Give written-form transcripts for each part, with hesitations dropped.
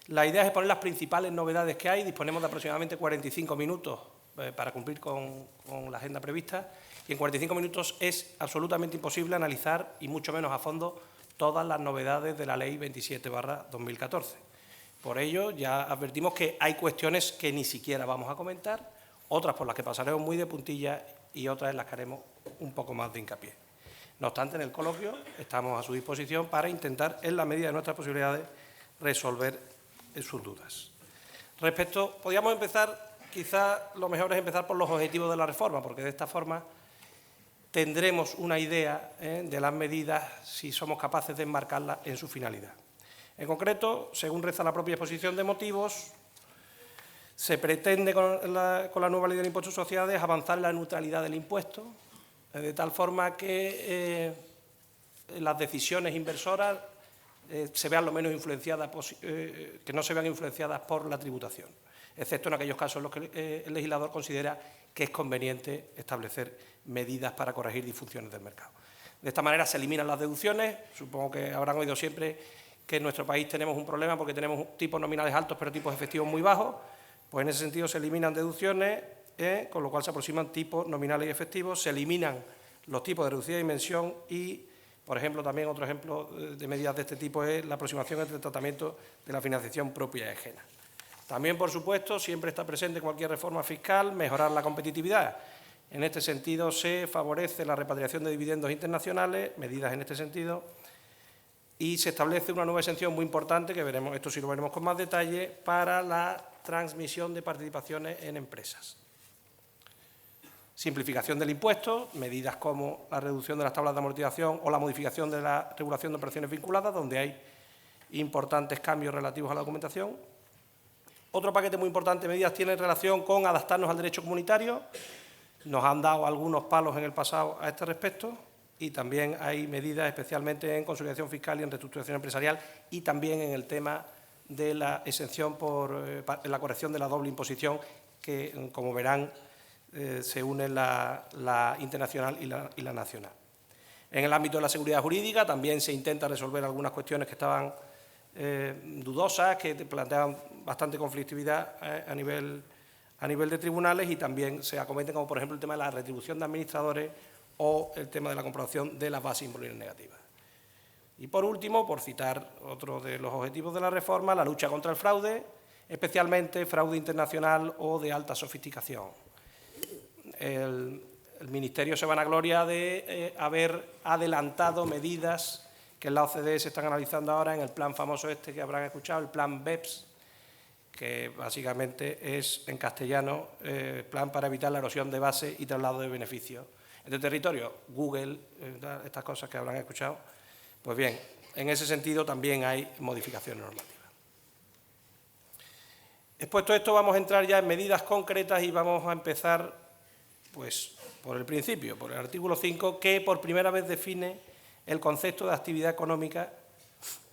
La idea es exponer las principales novedades que hay. Disponemos de aproximadamente 45 minutos para cumplir con la agenda prevista, y en 45 minutos es absolutamente imposible analizar, y mucho menos a fondo, todas las novedades de la Ley 27/2014. Por ello, ya advertimos que hay cuestiones que ni siquiera vamos a comentar, otras por las que pasaremos muy de puntilla y otras en las que haremos un poco más de hincapié. No obstante, en el coloquio estamos a su disposición para intentar, en la medida de nuestras posibilidades, resolver sus dudas. Podríamos empezar, quizá lo mejor es empezar por los objetivos de la reforma, porque de esta forma tendremos una idea de las medidas si somos capaces de enmarcarlas en su finalidad. En concreto, según reza la propia exposición de motivos, se pretende con la nueva ley del impuesto de sociedades avanzar en la neutralidad del impuesto, de tal forma que las decisiones inversoras se vean lo menos influenciadas, que no se vean influenciadas por la tributación, excepto en aquellos casos en los que el legislador considera que es conveniente establecer medidas para corregir disfunciones del mercado. De esta manera se eliminan las deducciones. Supongo que habrán oído siempre que en nuestro país tenemos un problema porque tenemos tipos nominales altos pero tipos efectivos muy bajos. Pues en ese sentido se eliminan deducciones, con lo cual se aproximan tipos nominales y efectivos, se eliminan los tipos de reducida dimensión y, por ejemplo, también otro ejemplo de medidas de este tipo es la aproximación entre el tratamiento de la financiación propia y ajena. También, por supuesto, siempre está presente cualquier reforma fiscal, mejorar la competitividad. En este sentido, se favorece la repatriación de dividendos internacionales, medidas en este sentido, y se establece una nueva exención muy importante, que veremos, esto sí lo veremos con más detalle, para la transmisión de participaciones en empresas. Simplificación del impuesto, medidas como la reducción de las tablas de amortización o la modificación de la regulación de operaciones vinculadas, donde hay importantes cambios relativos a la documentación. Otro paquete muy importante de medidas tiene relación con adaptarnos al derecho comunitario. Nos han dado algunos palos en el pasado a este respecto y también hay medidas especialmente en consolidación fiscal y en reestructuración empresarial y también en el tema de la exención por la corrección de la doble imposición, que, como verán, se une la internacional y la nacional. En el ámbito de la seguridad jurídica también se intenta resolver algunas cuestiones que estaban dudosas, que planteaban bastante conflictividad a nivel de tribunales, y también se acometen, como por ejemplo el tema de la retribución de administradores o el tema de la comprobación de las bases imponibles negativas. Y por último, por citar otro de los objetivos de la reforma, la lucha contra el fraude, especialmente fraude internacional o de alta sofisticación. El Ministerio se vanagloria de haber adelantado medidas que en la OCDE se están analizando ahora en el plan famoso este que habrán escuchado, el plan BEPS, que básicamente es, en castellano, plan para evitar la erosión de base y traslado de beneficios. En el territorio, Google, estas cosas que habrán escuchado. Pues bien, en ese sentido también hay modificaciones normativas. Expuesto esto, vamos a entrar ya en medidas concretas y vamos a empezar pues, por el principio, por el artículo 5, que por primera vez define el concepto de actividad económica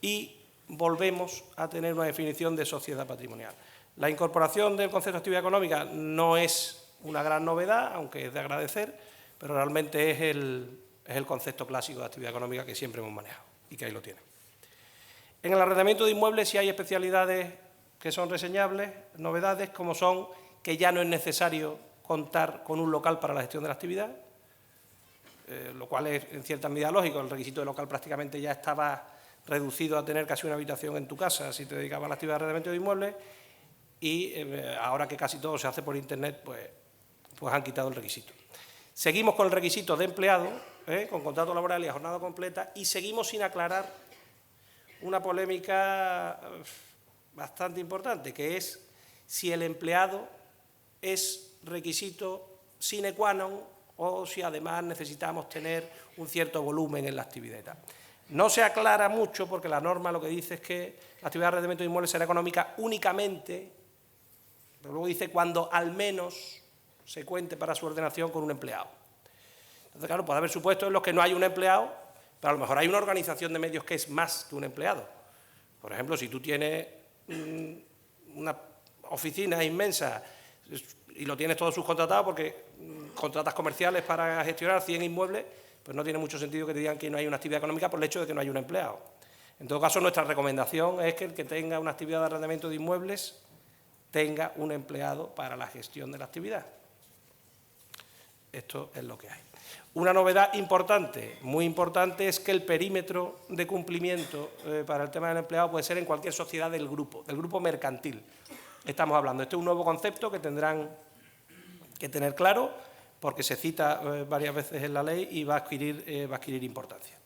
y volvemos a tener una definición de sociedad patrimonial. La incorporación del concepto de actividad económica no es una gran novedad, aunque es de agradecer, pero realmente es el concepto clásico de actividad económica que siempre hemos manejado y que ahí lo tienen. En el arrendamiento de inmuebles sí hay especialidades que son reseñables, novedades como son que ya no es necesario contar con un local para la gestión de la actividad, lo cual es en cierta medida lógico. El requisito de local prácticamente ya estaba reducido a tener casi una habitación en tu casa si te dedicabas a la actividad de arrendamiento de inmuebles, y ahora que casi todo se hace por Internet, pues han quitado el requisito. Seguimos con el requisito de empleado, con contrato laboral y a jornada completa, y seguimos sin aclarar una polémica bastante importante, que es si el empleado es requisito sine qua non o si además necesitamos tener un cierto volumen en la actividad. No se aclara mucho porque la norma lo que dice es que la actividad de arrendamiento de inmuebles será económica únicamente, pero luego dice cuando al menos se cuente para su ordenación con un empleado. Entonces, claro, puede haber supuestos en los que no hay un empleado, pero a lo mejor hay una organización de medios que es más que un empleado. Por ejemplo, si tú tienes una oficina inmensa y lo tienes todo subcontratado porque contratas comerciales para gestionar 100 inmuebles, pues no tiene mucho sentido que te digan que no hay una actividad económica por el hecho de que no hay un empleado. En todo caso, nuestra recomendación es que el que tenga una actividad de arrendamiento de inmuebles tenga un empleado para la gestión de la actividad. Esto es lo que hay. Una novedad importante, muy importante, es que el perímetro de cumplimiento para el tema del empleado puede ser en cualquier sociedad del grupo mercantil. Estamos hablando. Este es un nuevo concepto que tendrán que tener claro porque se cita varias veces en la ley y va a adquirir importancia.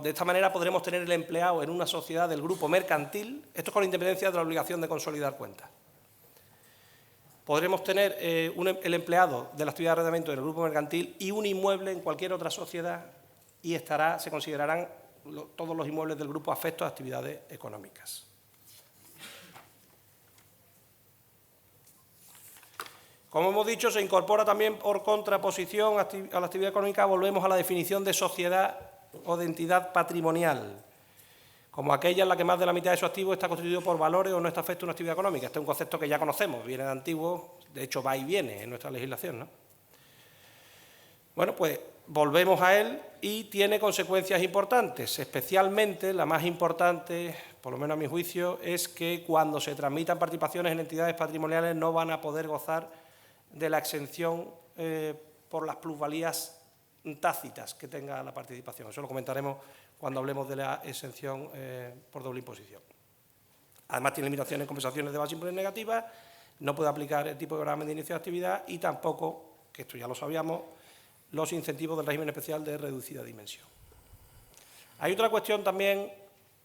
De esta manera podremos tener el empleado en una sociedad del grupo mercantil, esto con independencia de la obligación de consolidar cuentas. Podremos tener el empleado de la actividad de arrendamiento del grupo mercantil y un inmueble en cualquier otra sociedad y se considerarán todos los inmuebles del grupo afectos a actividades económicas. Como hemos dicho, se incorpora también por contraposición a la actividad económica, volvemos a la definición de sociedad o de entidad patrimonial, como aquella en la que más de la mitad de su activo está constituido por valores o no está afecto a una actividad económica. Este es un concepto que ya conocemos, viene de antiguo, de hecho va y viene en nuestra legislación, ¿no? Bueno, pues volvemos a él y tiene consecuencias importantes, especialmente la más importante, por lo menos a mi juicio, es que cuando se transmitan participaciones en entidades patrimoniales no van a poder gozar de la exención por las plusvalías tácitas que tenga la participación. Eso lo comentaremos cuando hablemos de la exención por doble imposición. Además, tiene limitaciones en compensaciones de base imponible negativa, no puede aplicar el tipo de gravamen de inicio de actividad y tampoco, que esto ya lo sabíamos, los incentivos del régimen especial de reducida dimensión. Hay otra cuestión también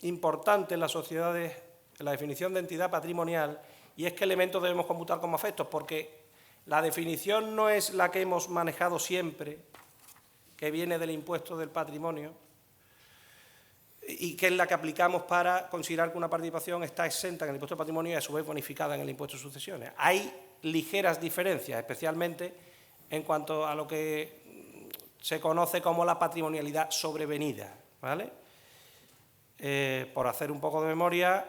importante en las sociedades, en la definición de entidad patrimonial, y es qué elementos debemos computar como afectos, porque la definición no es la que hemos manejado siempre, que viene del impuesto del patrimonio y que es la que aplicamos para considerar que una participación está exenta en el impuesto del patrimonio y a su vez bonificada en el impuesto de sucesiones. Hay ligeras diferencias, especialmente en cuanto a lo que se conoce como la patrimonialidad sobrevenida, ¿vale? Por hacer un poco de memoria,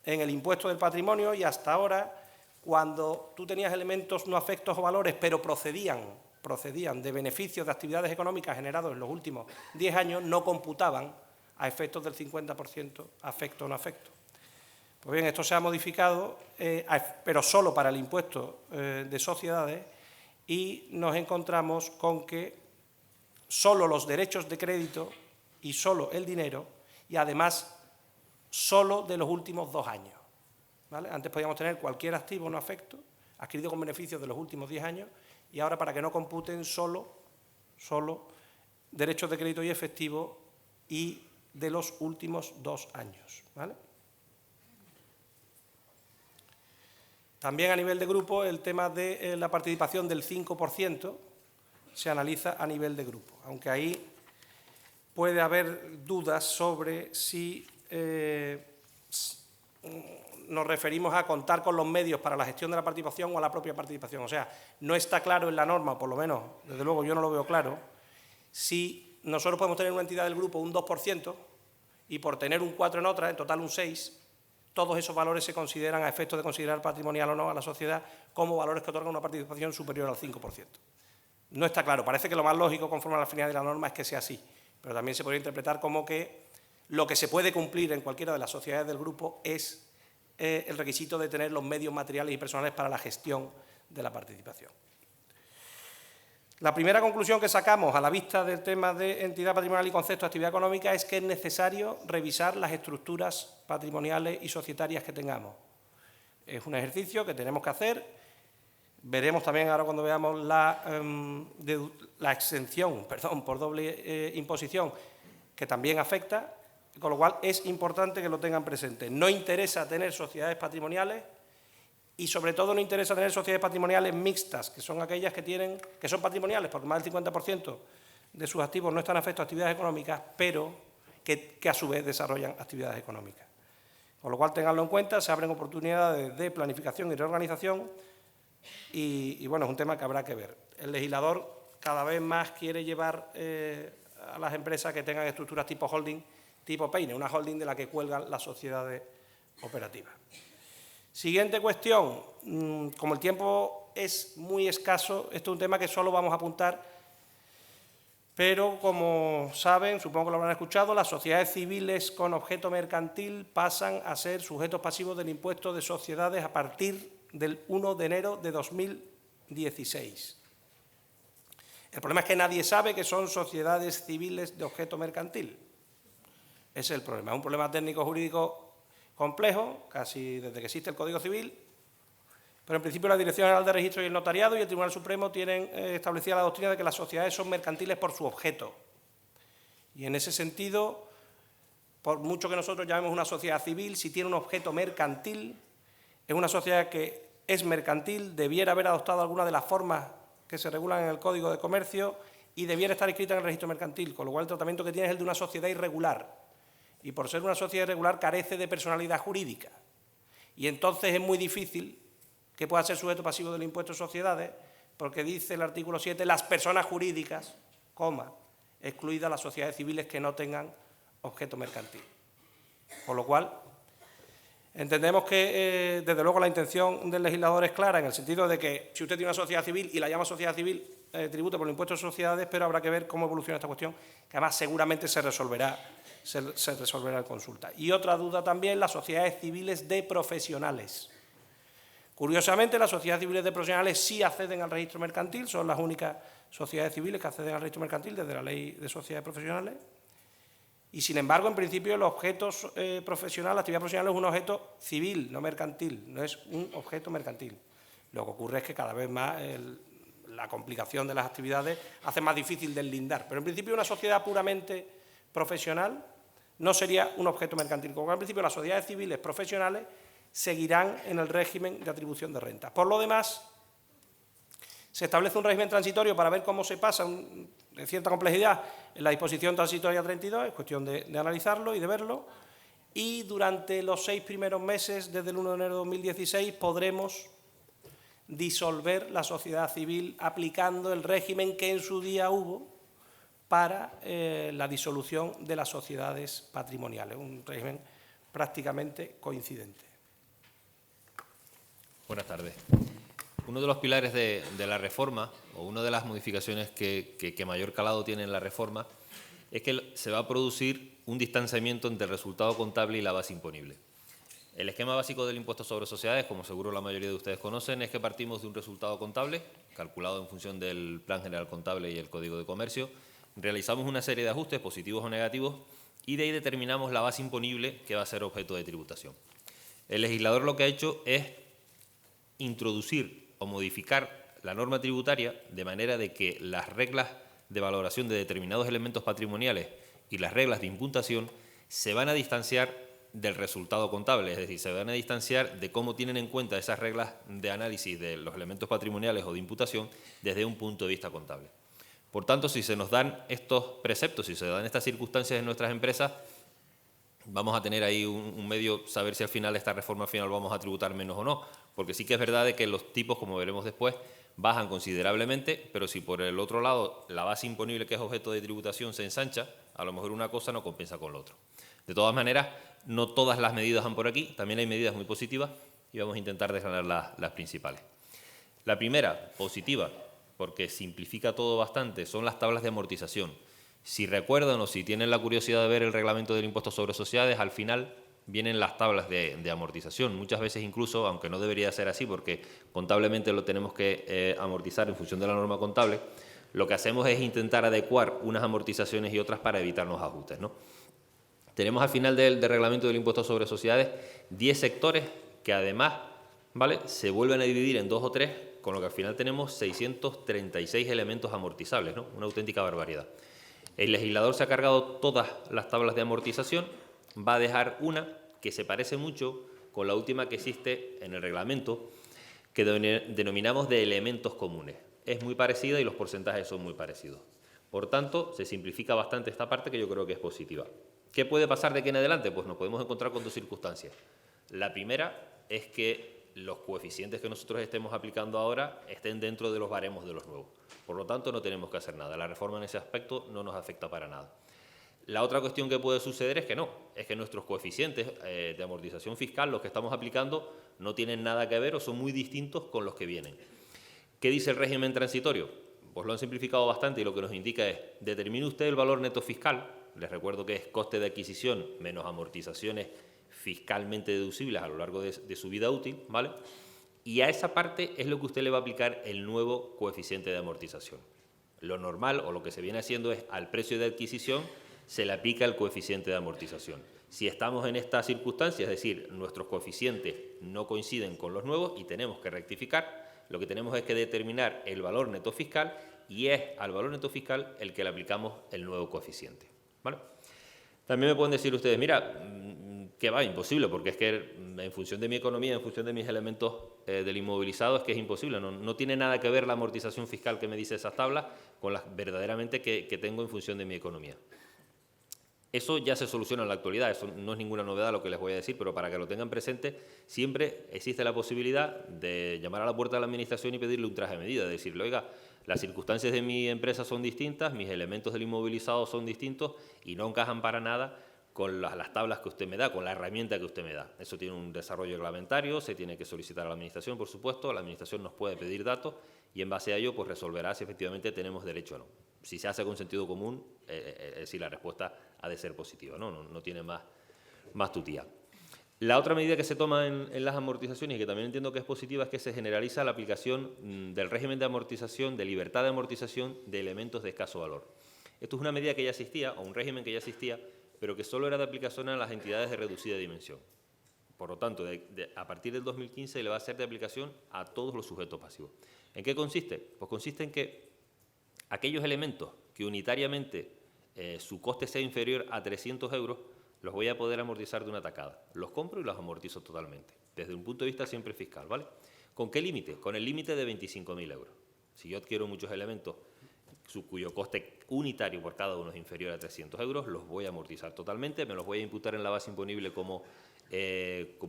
en el impuesto del patrimonio y hasta ahora, cuando tú tenías elementos no afectos o valores, pero procedían de beneficios de actividades económicas generados en los últimos 10 años, no computaban a efectos del 50% afecto o no afecto. Pues bien, esto se ha modificado, pero solo para el impuesto de sociedades, y nos encontramos con que solo los derechos de crédito y solo el dinero, y además solo de los últimos 2 años. ¿Vale? Antes podíamos tener cualquier activo no afecto, adquirido con beneficios de los últimos 10 años, y ahora para que no computen solo derechos de crédito y efectivo y de los últimos 2 años. ¿Vale? También a nivel de grupo el tema de la participación del 5% se analiza a nivel de grupo, aunque ahí puede haber dudas sobre si nos referimos a contar con los medios para la gestión de la participación o a la propia participación. O sea, no está claro en la norma, por lo menos, desde luego yo no lo veo claro, si nosotros podemos tener una entidad del grupo un 2% y por tener un 4 en otra, en total un 6%, todos esos valores se consideran, a efectos de considerar patrimonial o no a la sociedad, como valores que otorgan una participación superior al 5%. No está claro, parece que lo más lógico, conforme a la finalidad de la norma, es que sea así, pero también se podría interpretar como que lo que se puede cumplir en cualquiera de las sociedades del grupo es el requisito de tener los medios materiales y personales para la gestión de la participación. La primera conclusión que sacamos a la vista del tema de entidad patrimonial y concepto de actividad económica es que es necesario revisar las estructuras patrimoniales y societarias que tengamos. Es un ejercicio que tenemos que hacer. Veremos también ahora cuando veamos la exención por doble imposición, que también afecta. Con lo cual es importante que lo tengan presente. No interesa tener sociedades patrimoniales y sobre todo no interesa tener sociedades patrimoniales mixtas, que son aquellas que son patrimoniales porque más del 50% de sus activos no están afectos a actividades económicas, pero que a su vez desarrollan actividades económicas. Con lo cual tenganlo en cuenta, se abren oportunidades de planificación y reorganización y bueno, es un tema que habrá que ver. El legislador cada vez más quiere llevar a las empresas que tengan estructuras tipo holding, tipo Peine, una holding de la que cuelgan las sociedades operativas. Siguiente cuestión, como el tiempo es muy escaso, esto es un tema que solo vamos a apuntar Pero, como saben, supongo que lo habrán escuchado, las sociedades civiles con objeto mercantil pasan a ser sujetos pasivos del impuesto de sociedades a partir del 1 de enero de 2016. El problema es que nadie sabe que son sociedades civiles de objeto mercantil. Ese es el problema. Es un problema técnico-jurídico complejo, casi desde que existe el Código Civil, pero en principio la Dirección General de Registro y el Notariado y el Tribunal Supremo tienen establecida la doctrina de que las sociedades son mercantiles por su objeto. Y en ese sentido, por mucho que nosotros llamemos una sociedad civil, si tiene un objeto mercantil, es una sociedad que es mercantil, debiera haber adoptado alguna de las formas que se regulan en el Código de Comercio y debiera estar inscrita en el registro mercantil, con lo cual el tratamiento que tiene es el de una sociedad irregular. Y por ser una sociedad irregular carece de personalidad jurídica. Y entonces es muy difícil que pueda ser sujeto pasivo del impuesto de sociedades, porque dice el artículo 7, las personas jurídicas, excluidas las sociedades civiles que no tengan objeto mercantil. Con lo cual, entendemos que, desde luego, la intención del legislador es clara, en el sentido de que si usted tiene una sociedad civil y la llama sociedad civil, tribute por el impuesto de sociedades, pero habrá que ver cómo evoluciona esta cuestión, que además seguramente se resolverá en consulta. Y otra duda también, las sociedades civiles de profesionales. Curiosamente, las sociedades civiles de profesionales sí acceden al registro mercantil, son las únicas sociedades civiles que acceden al registro mercantil desde la Ley de Sociedades Profesionales. Y, sin embargo, en principio, el objeto profesional, la actividad profesional es un objeto civil, no mercantil, no es un objeto mercantil. Lo que ocurre es que cada vez más la complicación de las actividades hace más difícil deslindar. Pero, en principio, una sociedad puramente profesional no sería un objeto mercantil. Como en principio, las sociedades civiles profesionales seguirán en el régimen de atribución de renta. Por lo demás, se establece un régimen transitorio para ver cómo se pasa, de cierta complejidad, en la disposición transitoria 32, es cuestión de analizarlo y de verlo, y durante los 6 primeros meses, desde el 1 de enero de 2016, podremos disolver la sociedad civil aplicando el régimen que en su día hubo para la disolución de las sociedades patrimoniales, un régimen prácticamente coincidente. Buenas tardes. Uno de los pilares de la reforma, o una de las modificaciones que mayor calado tiene en la reforma, es que se va a producir un distanciamiento entre el resultado contable y la base imponible. El esquema básico del impuesto sobre sociedades, como seguro la mayoría de ustedes conocen, es que partimos de un resultado contable, calculado en función del Plan General Contable y el Código de Comercio, realizamos una serie de ajustes positivos o negativos y de ahí determinamos la base imponible que va a ser objeto de tributación. El legislador lo que ha hecho es introducir o modificar la norma tributaria de manera de que las reglas de valoración de determinados elementos patrimoniales y las reglas de imputación se van a distanciar del resultado contable, es decir, se van a distanciar de cómo tienen en cuenta esas reglas de análisis de los elementos patrimoniales o de imputación desde un punto de vista contable. Por tanto, si se nos dan estos preceptos, si se dan estas circunstancias en nuestras empresas, vamos a tener ahí un medio, saber si al final de esta reforma final vamos a tributar menos o no, porque sí que es verdad de que los tipos, como veremos después, bajan considerablemente, pero si por el otro lado la base imponible que es objeto de tributación se ensancha, a lo mejor una cosa no compensa con lo otro. De todas maneras, no todas las medidas van por aquí, también hay medidas muy positivas y vamos a intentar desgranar las principales. La primera, positiva, porque simplifica todo bastante, son las tablas de amortización. Si recuerdan o si tienen la curiosidad de ver el reglamento del impuesto sobre sociedades, al final vienen las tablas de amortización. Muchas veces incluso, aunque no debería ser así porque contablemente lo tenemos que amortizar en función de la norma contable, lo que hacemos es intentar adecuar unas amortizaciones y otras para evitar los ajustes, ¿no? Tenemos al final del reglamento del impuesto sobre sociedades 10 sectores que además, ¿vale?, se vuelven a dividir en 2 o 3, con lo que al final tenemos 636 elementos amortizables, ¿no? Una auténtica barbaridad. El legislador se ha cargado todas las tablas de amortización, va a dejar una que se parece mucho con la última que existe en el reglamento, que denominamos de elementos comunes. Es muy parecida y los porcentajes son muy parecidos. Por tanto, se simplifica bastante esta parte que yo creo que es positiva. ¿Qué puede pasar de aquí en adelante? Pues nos podemos encontrar con 2 circunstancias. La primera es que los coeficientes que nosotros estemos aplicando ahora estén dentro de los baremos de los nuevos. Por lo tanto, no tenemos que hacer nada. La reforma en ese aspecto no nos afecta para nada. La otra cuestión que puede suceder es que nuestros coeficientes de amortización fiscal, los que estamos aplicando, no tienen nada que ver o son muy distintos con los que vienen. ¿Qué dice el régimen transitorio? pues lo han simplificado bastante y lo que nos indica es, determine usted el valor neto fiscal, les recuerdo que es coste de adquisición menos amortizaciones fiscalmente deducibles a lo largo de su vida útil, ¿vale? Y a esa parte es lo que usted le va a aplicar el nuevo coeficiente de amortización. Lo normal o lo que se viene haciendo es al precio de adquisición se le aplica el coeficiente de amortización. Si estamos en esta circunstancia, es decir, nuestros coeficientes no coinciden con los nuevos y tenemos que rectificar, lo que tenemos es que determinar el valor neto fiscal y es al valor neto fiscal el que le aplicamos el nuevo coeficiente, ¿vale? También me pueden decir ustedes, mira, que va, imposible, porque es que en función de mi economía, en función de mis elementos del inmovilizado, es que es imposible. No tiene nada que ver la amortización fiscal que me dice esas tablas con las verdaderamente que tengo en función de mi economía. Eso ya se soluciona en la actualidad, eso no es ninguna novedad lo que les voy a decir, pero para que lo tengan presente, siempre existe la posibilidad de llamar a la puerta de la Administración y pedirle un traje de medida, de decirle, oiga, las circunstancias de mi empresa son distintas, mis elementos del inmovilizado son distintos y no encajan para nada con las tablas que usted me da, con la herramienta que usted me da. Eso tiene un desarrollo reglamentario, se tiene que solicitar a la Administración, por supuesto, la Administración nos puede pedir datos y en base a ello pues resolverá si efectivamente tenemos derecho o no. Si se hace con sentido común, es decir, la respuesta ha de ser positiva, no tiene más tutía. La otra medida que se toma en las amortizaciones y que también entiendo que es positiva es que se generaliza la aplicación del régimen de amortización, de libertad de amortización de elementos de escaso valor. Esto es una medida que ya existía, o un régimen que ya existía, pero que solo era de aplicación a las entidades de reducida dimensión. Por lo tanto, a partir del 2015 le va a ser de aplicación a todos los sujetos pasivos. ¿En qué consiste? Pues consiste en que aquellos elementos que unitariamente su coste sea inferior a 300 euros, los voy a poder amortizar de una tacada. Los compro y los amortizo totalmente, desde un punto de vista siempre fiscal, ¿vale? ¿Con qué límite? Con el límite de 25.000 euros. Si yo adquiero muchos elementos cuyo coste unitario por cada uno es inferior a 300 euros, los voy a amortizar totalmente, me los voy a imputar en la base imponible como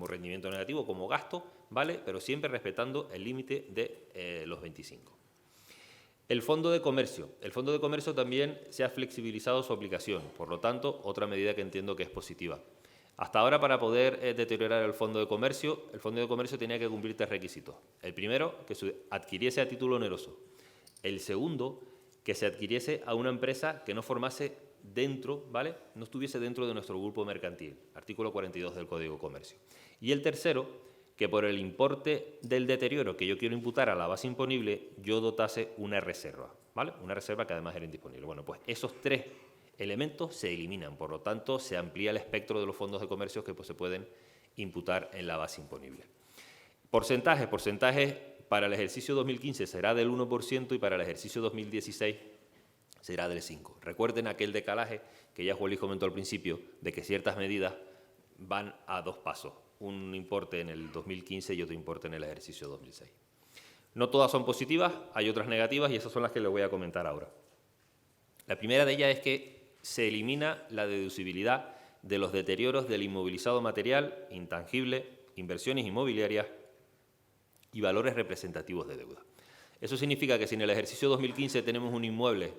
rendimiento negativo, como gasto, ¿vale? Pero siempre respetando el límite de los 25. El fondo de comercio. El fondo de comercio también se ha flexibilizado su aplicación, por lo tanto, otra medida que entiendo que es positiva. Hasta ahora, para poder deteriorar el fondo de comercio tenía que cumplir 3 requisitos. El primero, que se adquiriese a título oneroso. El segundo, que se adquiriese a una empresa que no formase dentro, ¿vale? No estuviese dentro de nuestro grupo mercantil, artículo 42 del Código de Comercio. Y el tercero, que por el importe del deterioro que yo quiero imputar a la base imponible, yo dotase una reserva, ¿vale? Una reserva que además era indisponible. Bueno, pues esos 3 elementos se eliminan, por lo tanto, se amplía el espectro de los fondos de comercio que pues, se pueden imputar en la base imponible. Porcentajes para el ejercicio 2015 será del 1% y para el ejercicio 2016 será del 5%. Recuerden aquel decalaje que ya Juan Luis comentó al principio, de que ciertas medidas van a 2 pasos. Un importe en el 2015 y otro importe en el ejercicio 2006. No todas son positivas, hay otras negativas y esas son las que les voy a comentar ahora. La primera de ellas es que se elimina la deducibilidad de los deterioros del inmovilizado material, intangible, inversiones inmobiliarias y valores representativos de deuda. Eso significa que si en el ejercicio 2015 tenemos un inmueble,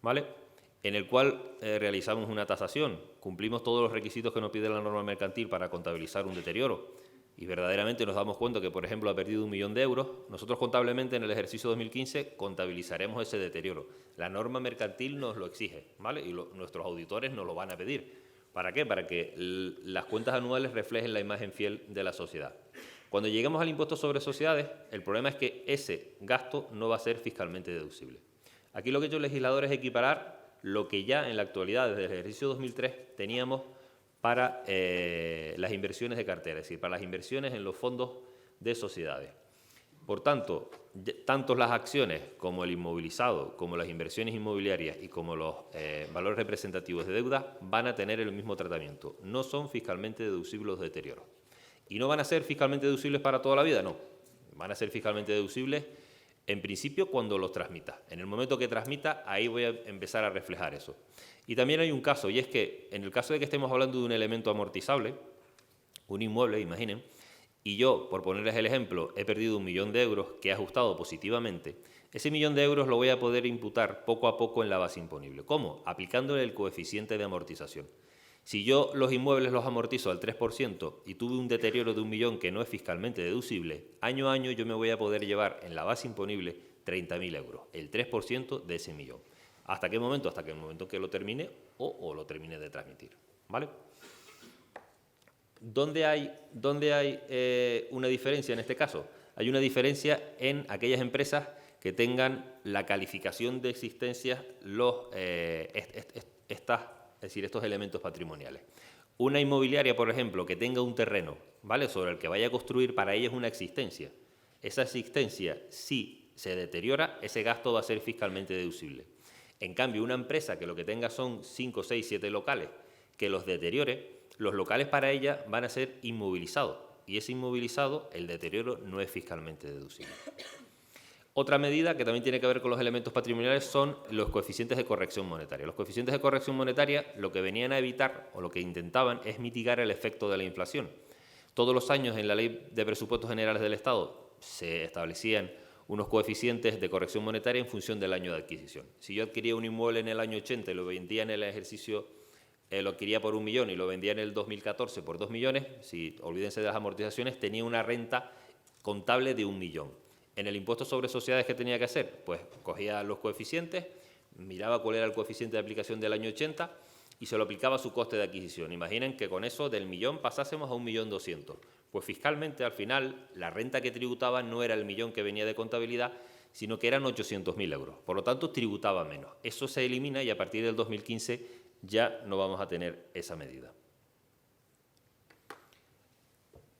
¿vale?, en el cual realizamos una tasación, cumplimos todos los requisitos que nos pide la norma mercantil para contabilizar un deterioro y verdaderamente nos damos cuenta que, por ejemplo, ha perdido 1.000.000 de euros, nosotros contablemente en el ejercicio 2015 contabilizaremos ese deterioro. La norma mercantil nos lo exige, ¿vale? Y nuestros auditores nos lo van a pedir. ¿Para qué? Para que las cuentas anuales reflejen la imagen fiel de la sociedad. Cuando lleguemos al impuesto sobre sociedades, el problema es que ese gasto no va a ser fiscalmente deducible. Aquí lo que ha hecho el legislador es equiparar lo que ya en la actualidad, desde el ejercicio 2003, teníamos para las inversiones de cartera, es decir, para las inversiones en los fondos de sociedades. Por tanto, tanto las acciones como el inmovilizado, como las inversiones inmobiliarias y como los valores representativos de deuda van a tener el mismo tratamiento. No son fiscalmente deducibles los deterioros. ¿Y no van a ser fiscalmente deducibles para toda la vida? No. Van a ser fiscalmente deducibles en principio cuando los transmita. En el momento que transmita, ahí voy a empezar a reflejar eso. Y también hay un caso, y es que en el caso de que estemos hablando de un elemento amortizable, un inmueble, imaginen, y yo, por ponerles el ejemplo, he perdido 1.000.000 de euros que he ajustado positivamente, ese 1.000.000 de euros lo voy a poder imputar poco a poco en la base imponible. ¿Cómo? Aplicándole el coeficiente de amortización. Si yo los inmuebles los amortizo al 3% y tuve un deterioro de 1.000.000 que no es fiscalmente deducible, año a año yo me voy a poder llevar en la base imponible 30.000 euros, el 3% de ese millón. ¿Hasta qué momento? Hasta que el momento que lo termine o lo termine de transmitir, ¿vale? ¿Dónde hay una diferencia en este caso? Hay una diferencia en aquellas empresas que tengan la calificación de existencia estos elementos patrimoniales. Una inmobiliaria, por ejemplo, que tenga un terreno, ¿vale?, sobre el que vaya a construir, para ella es una existencia. Esa existencia, si se deteriora, ese gasto va a ser fiscalmente deducible. En cambio, una empresa que lo que tenga son 5, 6, 7 locales, que los deteriore, los locales para ella van a ser inmovilizados. Y ese inmovilizado, el deterioro no es fiscalmente deducible. Otra medida que también tiene que ver con los elementos patrimoniales son los coeficientes de corrección monetaria. Los coeficientes de corrección monetaria lo que venían a evitar, o lo que intentaban, es mitigar el efecto de la inflación. Todos los años en la Ley de Presupuestos Generales del Estado se establecían unos coeficientes de corrección monetaria en función del año de adquisición. Si yo adquiría un inmueble en el año 80 y lo vendía en el ejercicio, lo adquiría por 1 millón y lo vendía en el 2014 por 2 millones, si olvídense de las amortizaciones, tenía una renta contable de 1 millón. En el impuesto sobre sociedades, ¿qué tenía que hacer? Pues cogía los coeficientes, miraba cuál era el coeficiente de aplicación del año 80 y se lo aplicaba a su coste de adquisición. Imaginen que con eso del millón pasásemos a 1.200.000. Pues fiscalmente, al final, la renta que tributaba no era el millón que venía de contabilidad, sino que eran 800.000 euros. Por lo tanto, tributaba menos. Eso se elimina y a partir del 2015 ya no vamos a tener esa medida.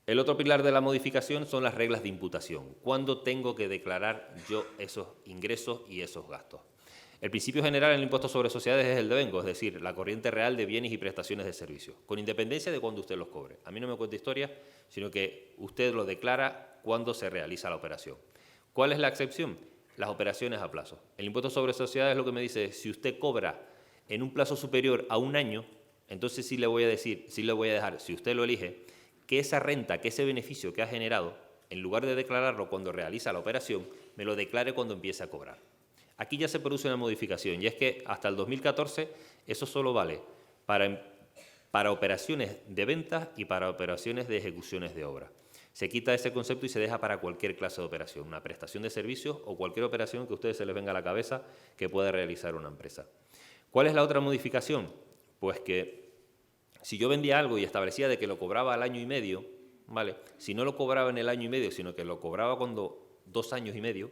El otro pilar de la modificación son las reglas de imputación. ¿Cuándo tengo que declarar yo esos ingresos y esos gastos? El principio general en el impuesto sobre sociedades es el devengo, es decir, la corriente real de bienes y prestaciones de servicios, con independencia de cuándo usted los cobre. A mí no me cuenta historia, sino que usted lo declara cuando se realiza la operación. ¿Cuál es la excepción? Las operaciones a plazo. El impuesto sobre sociedades lo que me dice es, si usted cobra en un plazo superior a 1 año, entonces sí le voy a decir, sí le voy a dejar, si usted lo elige, que esa renta, que ese beneficio que ha generado, en lugar de declararlo cuando realiza la operación, me lo declare cuando empiece a cobrar. Aquí ya se produce una modificación, y es que hasta el 2014 eso solo vale para operaciones de ventas y para operaciones de ejecuciones de obra. Se quita ese concepto y se deja para cualquier clase de operación, una prestación de servicios o cualquier operación que a ustedes se les venga a la cabeza que pueda realizar una empresa. ¿Cuál es la otra modificación? Pues que si yo vendía algo y establecía de que lo cobraba al año y medio, ¿vale? Si no lo cobraba en el año y medio, sino que lo cobraba cuando 2 años y medio,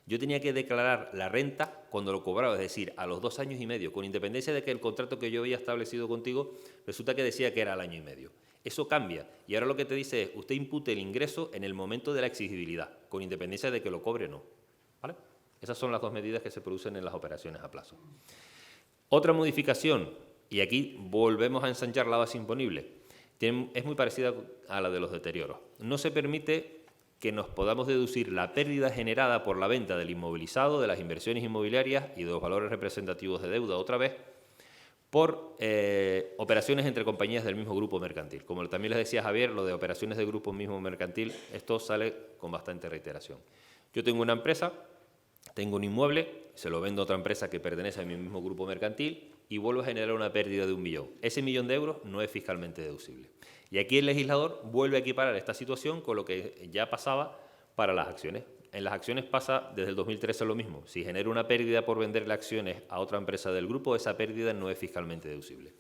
yo tenía que declarar la renta cuando lo cobraba, es decir, a los 2 años y medio, con independencia de que el contrato que yo había establecido contigo resulta que decía que era al año y medio. Eso cambia y ahora lo que te dice es, usted impute el ingreso en el momento de la exigibilidad, con independencia de que lo cobre o no, ¿vale? Esas son las 2 medidas que se producen en las operaciones a plazo. Otra modificación, y aquí volvemos a ensanchar la base imponible, es muy parecida a la de los deterioros. No se permite que nos podamos deducir la pérdida generada por la venta del inmovilizado, de las inversiones inmobiliarias y de los valores representativos de deuda, otra vez, por operaciones entre compañías del mismo grupo mercantil. Como también les decía Javier, lo de operaciones de grupo mismo mercantil, esto sale con bastante reiteración. Yo tengo una empresa, tengo un inmueble, se lo vendo a otra empresa que pertenece a mi mismo grupo mercantil y vuelvo a generar una pérdida de 1 millón. Ese 1 millón de euros no es fiscalmente deducible. Y aquí el legislador vuelve a equiparar esta situación con lo que ya pasaba para las acciones. En las acciones pasa desde el 2013 lo mismo. Si genero una pérdida por venderle acciones a otra empresa del grupo, esa pérdida no es fiscalmente deducible.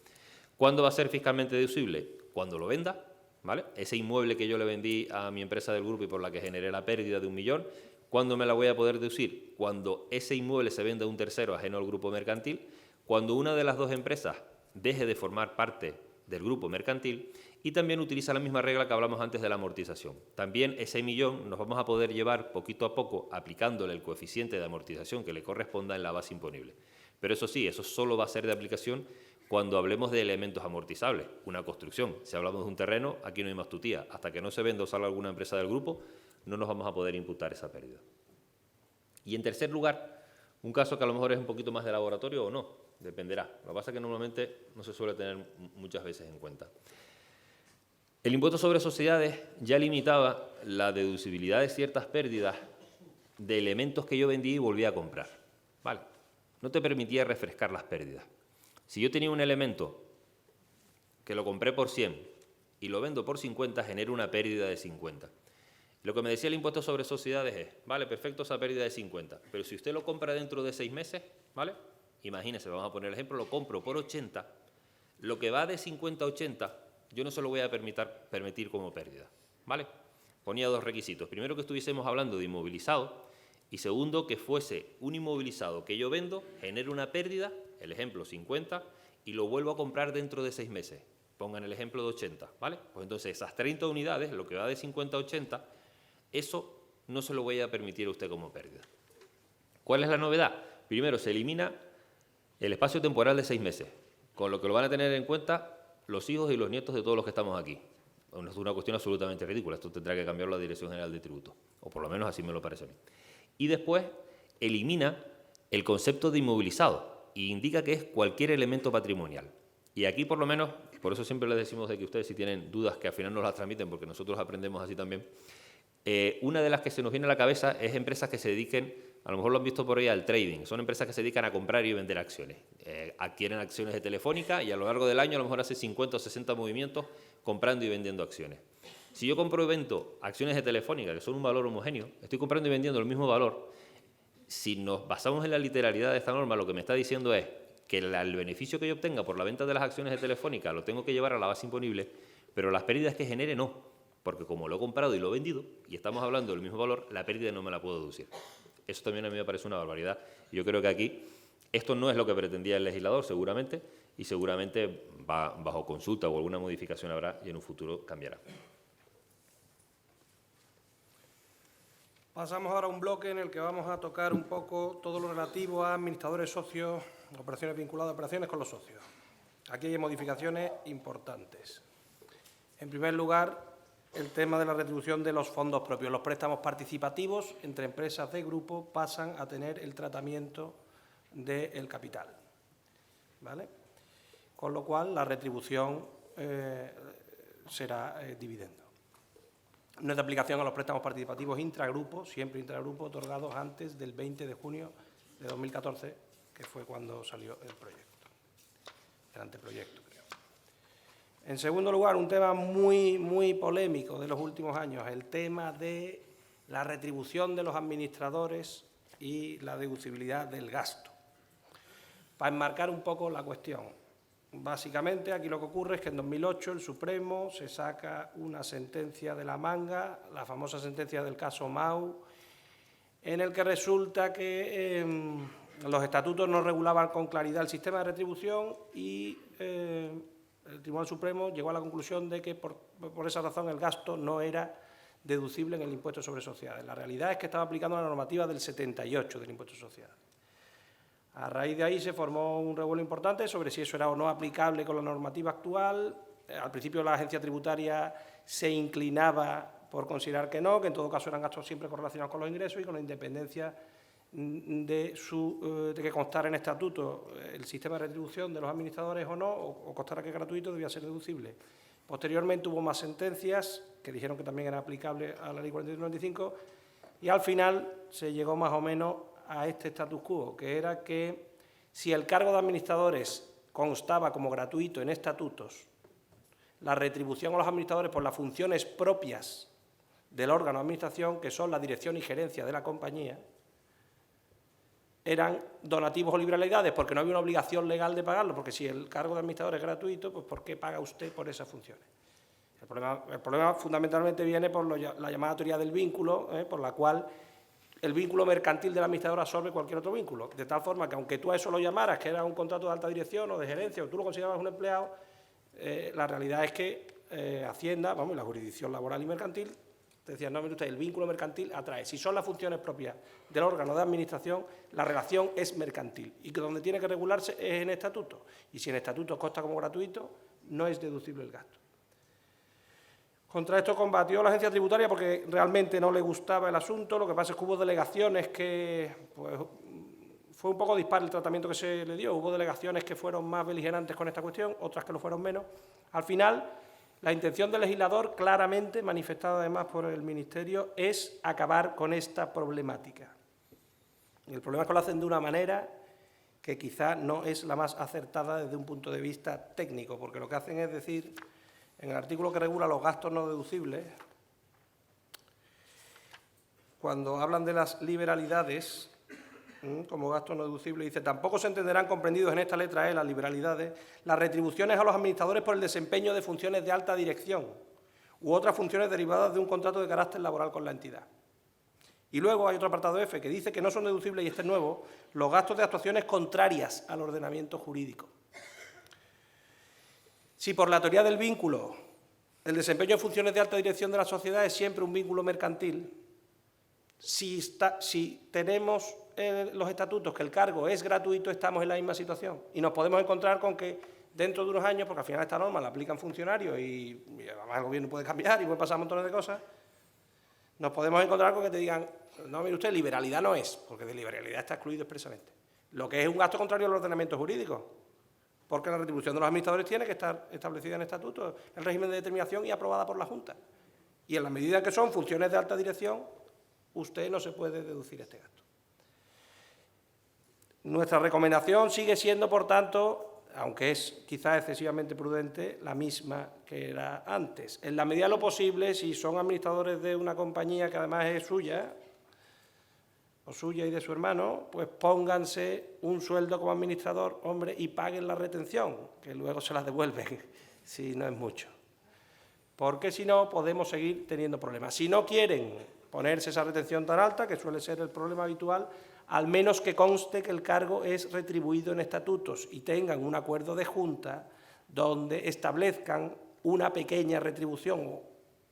¿Cuándo va a ser fiscalmente deducible? Cuando lo venda, ¿vale? Ese inmueble que yo le vendí a mi empresa del grupo y por la que generé la pérdida de 1 millón, ¿cuándo me la voy a poder deducir? Cuando ese inmueble se venda a un tercero ajeno al grupo mercantil, cuando una de las 2 empresas deje de formar parte del grupo mercantil y también utiliza la misma regla que hablamos antes de la amortización. También ese millón nos vamos a poder llevar poquito a poco aplicándole el coeficiente de amortización que le corresponda en la base imponible. Pero eso sí, eso solo va a ser de aplicación cuando hablemos de elementos amortizables, una construcción. Si hablamos de un terreno, aquí no hay más tutía. Hasta que no se venda o salga alguna empresa del grupo, no nos vamos a poder imputar esa pérdida. Y en tercer lugar, un caso que a lo mejor es un poquito más de laboratorio o no, dependerá. Lo que pasa es que normalmente no se suele tener muchas veces en cuenta. El impuesto sobre sociedades ya limitaba la deducibilidad de ciertas pérdidas de elementos que yo vendí y volví a comprar. ¿Vale? No te permitía refrescar las pérdidas. Si yo tenía un elemento que lo compré por 100 y lo vendo por 50, genero una pérdida de 50. Lo que me decía el impuesto sobre sociedades es, vale, perfecto esa pérdida de 50, pero si usted lo compra dentro de 6 meses, ¿vale? Imagínese, vamos a poner el ejemplo, lo compro por 80, lo que va de 50 a 80, yo no se lo voy a permitir como pérdida, ¿vale? Ponía 2 requisitos. Primero, que estuviésemos hablando de inmovilizado, y segundo, que fuese un inmovilizado que yo vendo, genere una pérdida, el ejemplo 50, y lo vuelvo a comprar dentro de 6 meses. Pongan el ejemplo de 80, ¿vale? Pues entonces esas 30 unidades, lo que va de 50 a 80, eso no se lo voy a permitir a usted como pérdida. ¿Cuál es la novedad? Primero, se elimina el espacio temporal de 6 meses, con lo que lo van a tener en cuenta los hijos y los nietos de todos los que estamos aquí. Es una cuestión absolutamente ridícula. Esto tendrá que cambiarlo la Dirección General de Tributos, o por lo menos así me lo parece a mí. Y después elimina el concepto de inmovilizado e indica que es cualquier elemento patrimonial. Y aquí, por lo menos, por eso siempre les decimos de que ustedes, si tienen dudas, que al final nos las transmiten, porque nosotros aprendemos así también. Una de las que se nos viene a la cabeza es empresas que se dediquen, a lo mejor lo han visto por ahí, al trading. Son empresas que se dedican a comprar y vender acciones. Adquieren acciones de Telefónica y a lo largo del año a lo mejor hace 50 o 60 movimientos comprando y vendiendo acciones. Si yo compro y vendo acciones de Telefónica, que son un valor homogéneo, estoy comprando y vendiendo el mismo valor. Si nos basamos en la literalidad de esta norma, lo que me está diciendo es que el beneficio que yo obtenga por la venta de las acciones de Telefónica lo tengo que llevar a la base imponible, pero las pérdidas que genere no, porque como lo he comprado y lo he vendido, y estamos hablando del mismo valor, la pérdida no me la puedo deducir. Eso también a mí me parece una barbaridad. Yo creo que aquí esto no es lo que pretendía el legislador, seguramente, y seguramente va bajo consulta o alguna modificación habrá y en un futuro cambiará. Pasamos ahora a un bloque en el que vamos a tocar un poco todo lo relativo a administradores socios, operaciones vinculadas a operaciones con los socios. Aquí hay modificaciones importantes. En primer lugar, el tema de la retribución de los fondos propios. Los préstamos participativos entre empresas de grupo pasan a tener el tratamiento del capital, ¿vale? Con lo cual, la retribución será dividendo. No es de aplicación a los préstamos participativos intragrupo, siempre intragrupo, otorgados antes del 20 de junio de 2014, que fue cuando salió el proyecto, el anteproyecto, creo. En segundo lugar, un tema muy polémico de los últimos años, el tema de la retribución de los administradores y la deducibilidad del gasto. Para enmarcar un poco la cuestión, básicamente aquí lo que ocurre es que en 2008 el Supremo se saca una sentencia de la manga, la famosa sentencia del caso Mau, en el que resulta que los estatutos no regulaban con claridad el sistema de retribución y el Tribunal Supremo llegó a la conclusión de que por esa razón el gasto no era deducible en el impuesto sobre sociedades. La realidad es que estaba aplicando la normativa del 78 del impuesto sobre sociedades. A raíz de ahí se formó un revuelo importante sobre si eso era o no aplicable con la normativa actual. Al principio la agencia tributaria se inclinaba por considerar que no, que en todo caso eran gastos siempre correlacionados con los ingresos y con la independencia de que constara en estatuto el sistema de retribución de los administradores o no, o constara que gratuito, debía ser deducible. Posteriormente hubo más sentencias que dijeron que también era aplicable a la Ley 4395 y al final se llegó más o menos a este status quo, que era que si el cargo de administradores constaba como gratuito en estatutos, la retribución a los administradores por las funciones propias del órgano de administración, que son la dirección y gerencia de la compañía, eran donativos o liberalidades, porque no había una obligación legal de pagarlo, porque si el cargo de administrador es gratuito, pues ¿por qué paga usted por esas funciones? El problema fundamentalmente viene por la llamada teoría del vínculo, por la cual el vínculo mercantil del administrador absorbe cualquier otro vínculo, de tal forma que aunque tú a eso lo llamaras, que era un contrato de alta dirección o de gerencia, o tú lo considerabas un empleado, la realidad es que Hacienda, vamos, la jurisdicción laboral y mercantil, te decían, no, mire usted, el vínculo mercantil atrae. Si son las funciones propias del órgano de administración, la relación es mercantil y que donde tiene que regularse es en estatuto. Y si en estatuto consta como gratuito, no es deducible el gasto. Contra esto combatió la agencia tributaria porque realmente no le gustaba el asunto. Lo que pasa es que hubo delegaciones que, pues, fue un poco dispar el tratamiento que se le dio. Hubo delegaciones que fueron más beligerantes con esta cuestión, otras que lo fueron menos. Al final, la intención del legislador, claramente manifestada además por el Ministerio, es acabar con esta problemática. Y el problema es que lo hacen de una manera que quizá no es la más acertada desde un punto de vista técnico, porque lo que hacen es decir, en el artículo que regula los gastos no deducibles, cuando hablan de las liberalidades como gasto no deducible, dice: tampoco se entenderán comprendidos en esta letra E, las liberalidades, las retribuciones a los administradores por el desempeño de funciones de alta dirección u otras funciones derivadas de un contrato de carácter laboral con la entidad. Y luego hay otro apartado F que dice que no son deducibles, y este es nuevo, los gastos de actuaciones contrarias al ordenamiento jurídico. Si por la teoría del vínculo el desempeño de funciones de alta dirección de la sociedad es siempre un vínculo mercantil, si tenemos los estatutos que el cargo es gratuito, estamos en la misma situación y nos podemos encontrar con que dentro de unos años, porque al final esta norma la aplican funcionarios y además el gobierno puede cambiar y puede pasar montones de cosas, nos podemos encontrar con que te digan: no, mire usted, liberalidad no es, porque de liberalidad está excluido expresamente. Lo que es un gasto contrario al ordenamiento jurídico, porque la retribución de los administradores tiene que estar establecida en estatutos, el régimen de determinación y aprobada por la Junta. Y en la medida en que son funciones de alta dirección, usted no se puede deducir este gasto. Nuestra recomendación sigue siendo, por tanto, aunque es quizás excesivamente prudente, la misma que era antes. En la medida de lo posible, si son administradores de una compañía que además es suya, o suya y de su hermano, pues pónganse un sueldo como administrador, hombre, y paguen la retención, que luego se la devuelven, si no es mucho. Porque si no, podemos seguir teniendo problemas. Si no quieren ponerse esa retención tan alta, que suele ser el problema habitual, al menos que conste que el cargo es retribuido en estatutos y tengan un acuerdo de Junta donde establezcan una pequeña retribución o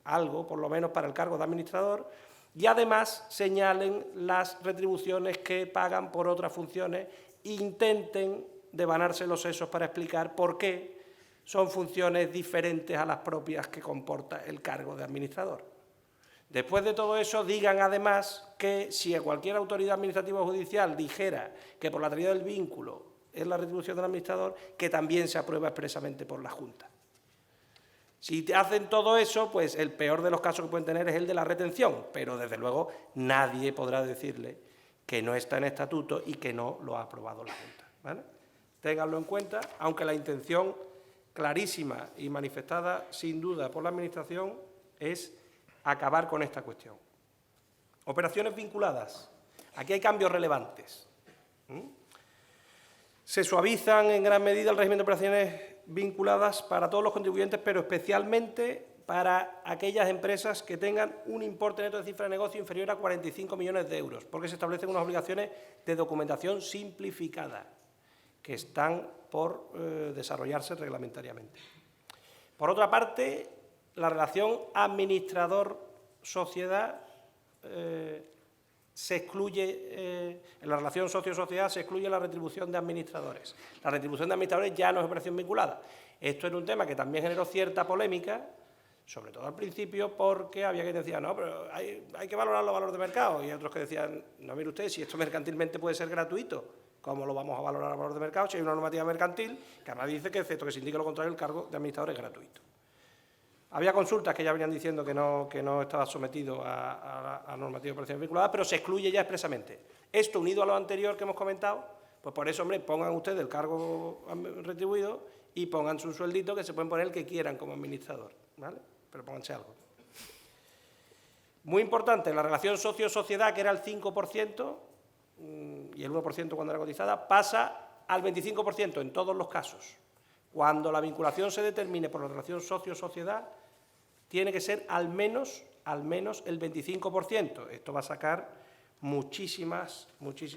algo, por lo menos, para el cargo de administrador, y además señalen las retribuciones que pagan por otras funciones e intenten devanarse los sesos para explicar por qué son funciones diferentes a las propias que comporta el cargo de administrador. Después de todo eso, digan además que si cualquier autoridad administrativa o judicial dijera que por la teoría del vínculo es la retribución del administrador, que también se aprueba expresamente por la Junta. Si hacen todo eso, pues el peor de los casos que pueden tener es el de la retención, pero desde luego nadie podrá decirle que no está en estatuto y que no lo ha aprobado la Junta, ¿vale? Ténganlo en cuenta, aunque la intención clarísima y manifestada sin duda por la Administración es acabar con esta cuestión. Operaciones vinculadas. Aquí hay cambios relevantes. Se suavizan en gran medida el régimen de operaciones vinculadas para todos los contribuyentes, pero especialmente para aquellas empresas que tengan un importe neto de cifra de negocio inferior a 45 millones de euros, porque se establecen unas obligaciones de documentación simplificada que están por desarrollarse reglamentariamente. Por otra parte, la relación administrador-sociedad se excluye, en la relación socio-sociedad se excluye la retribución de administradores. La retribución de administradores ya no es operación vinculada. Esto era un tema que también generó cierta polémica, sobre todo al principio, porque había quien decía: no, pero hay que valorar los valores de mercado, y otros que decían: no, mire usted, si esto mercantilmente puede ser gratuito, ¿cómo lo vamos a valorar a valor de mercado si hay una normativa mercantil que además dice que, excepto que se indique lo contrario, el cargo de administrador es gratuito? Había consultas que ya venían diciendo que no estaba sometido a normativa de operaciones vinculadas, pero se excluye ya expresamente. Esto, unido a lo anterior que hemos comentado, pues por eso, hombre, pongan ustedes el cargo retribuido y pónganse un sueldito que se pueden poner el que quieran como administrador, ¿vale? Pero pónganse algo. Muy importante, la relación socio-sociedad, que era el 5% y el 1% cuando era cotizada, pasa al 25% en todos los casos. Cuando la vinculación se determine por la relación socio-sociedad, tiene que ser al menos el 25%. Esto va a sacar muchísimas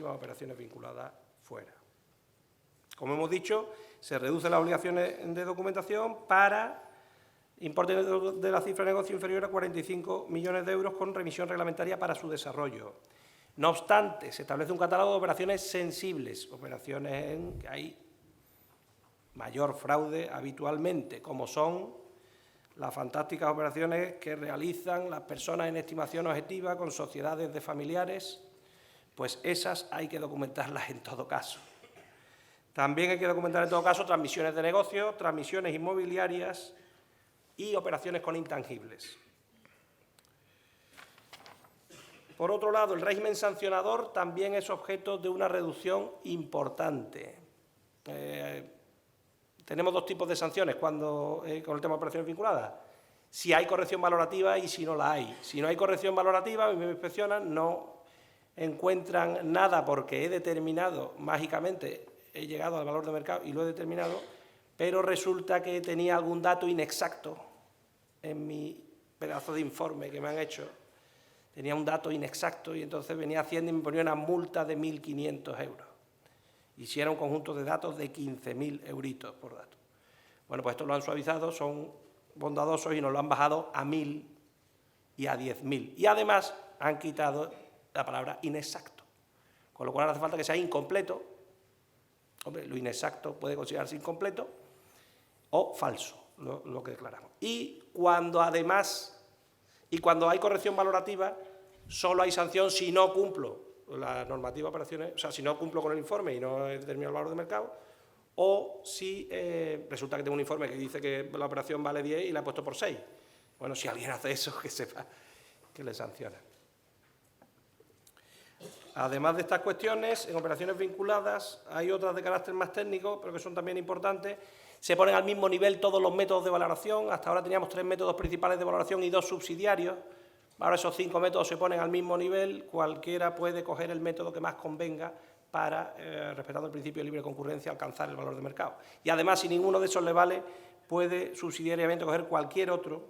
operaciones vinculadas fuera. Como hemos dicho, se reducen las obligaciones de documentación para importe de la cifra de negocio inferior a 45 millones de euros con remisión reglamentaria para su desarrollo. No obstante, se establece un catálogo de operaciones sensibles, operaciones en que hay mayor fraude habitualmente, como son las fantásticas operaciones que realizan las personas en estimación objetiva con sociedades de familiares, pues esas hay que documentarlas en todo caso. También hay que documentar en todo caso transmisiones de negocio, transmisiones inmobiliarias y operaciones con intangibles. Por otro lado, el régimen sancionador también es objeto de una reducción importante. Tenemos dos tipos de sanciones con el tema de operaciones vinculadas. si hay corrección valorativa y si no la hay. Si no hay corrección valorativa, a mí me inspeccionan, no encuentran nada porque he determinado, mágicamente, he llegado al valor de mercado y lo he determinado, pero resulta que tenía algún dato inexacto en mi pedazo de informe que me han hecho. Tenía un dato inexacto y entonces venía Hacienda y me ponía una multa de 1.500 euros. Y si era un conjunto de datos de 15.000 euritos por dato. Bueno, pues esto lo han suavizado, son bondadosos y nos lo han bajado a 1.000 y a 10.000. Y además han quitado la palabra inexacto. Con lo cual hace falta que sea incompleto. Hombre, lo inexacto puede considerarse incompleto o falso, lo que declaramos. Y cuando hay corrección valorativa, solo hay sanción si no cumplo la normativa de operaciones, o sea, si no cumplo con el informe y no he determinado el valor de mercado, o si resulta que tengo un informe que dice que la operación vale 10 y la he puesto por 6. Bueno, si alguien hace eso, que sepa que le sanciona. Además de estas cuestiones, en operaciones vinculadas hay otras de carácter más técnico, pero que son también importantes. Se ponen al mismo nivel todos los métodos de valoración. Hasta ahora teníamos 3 métodos principales de valoración y 2 subsidiarios. Ahora esos 5 métodos se ponen al mismo nivel. Cualquiera puede coger el método que más convenga para, respetando el principio de libre concurrencia, alcanzar el valor de mercado. Y además, si ninguno de esos le vale, puede subsidiariamente coger cualquier otro,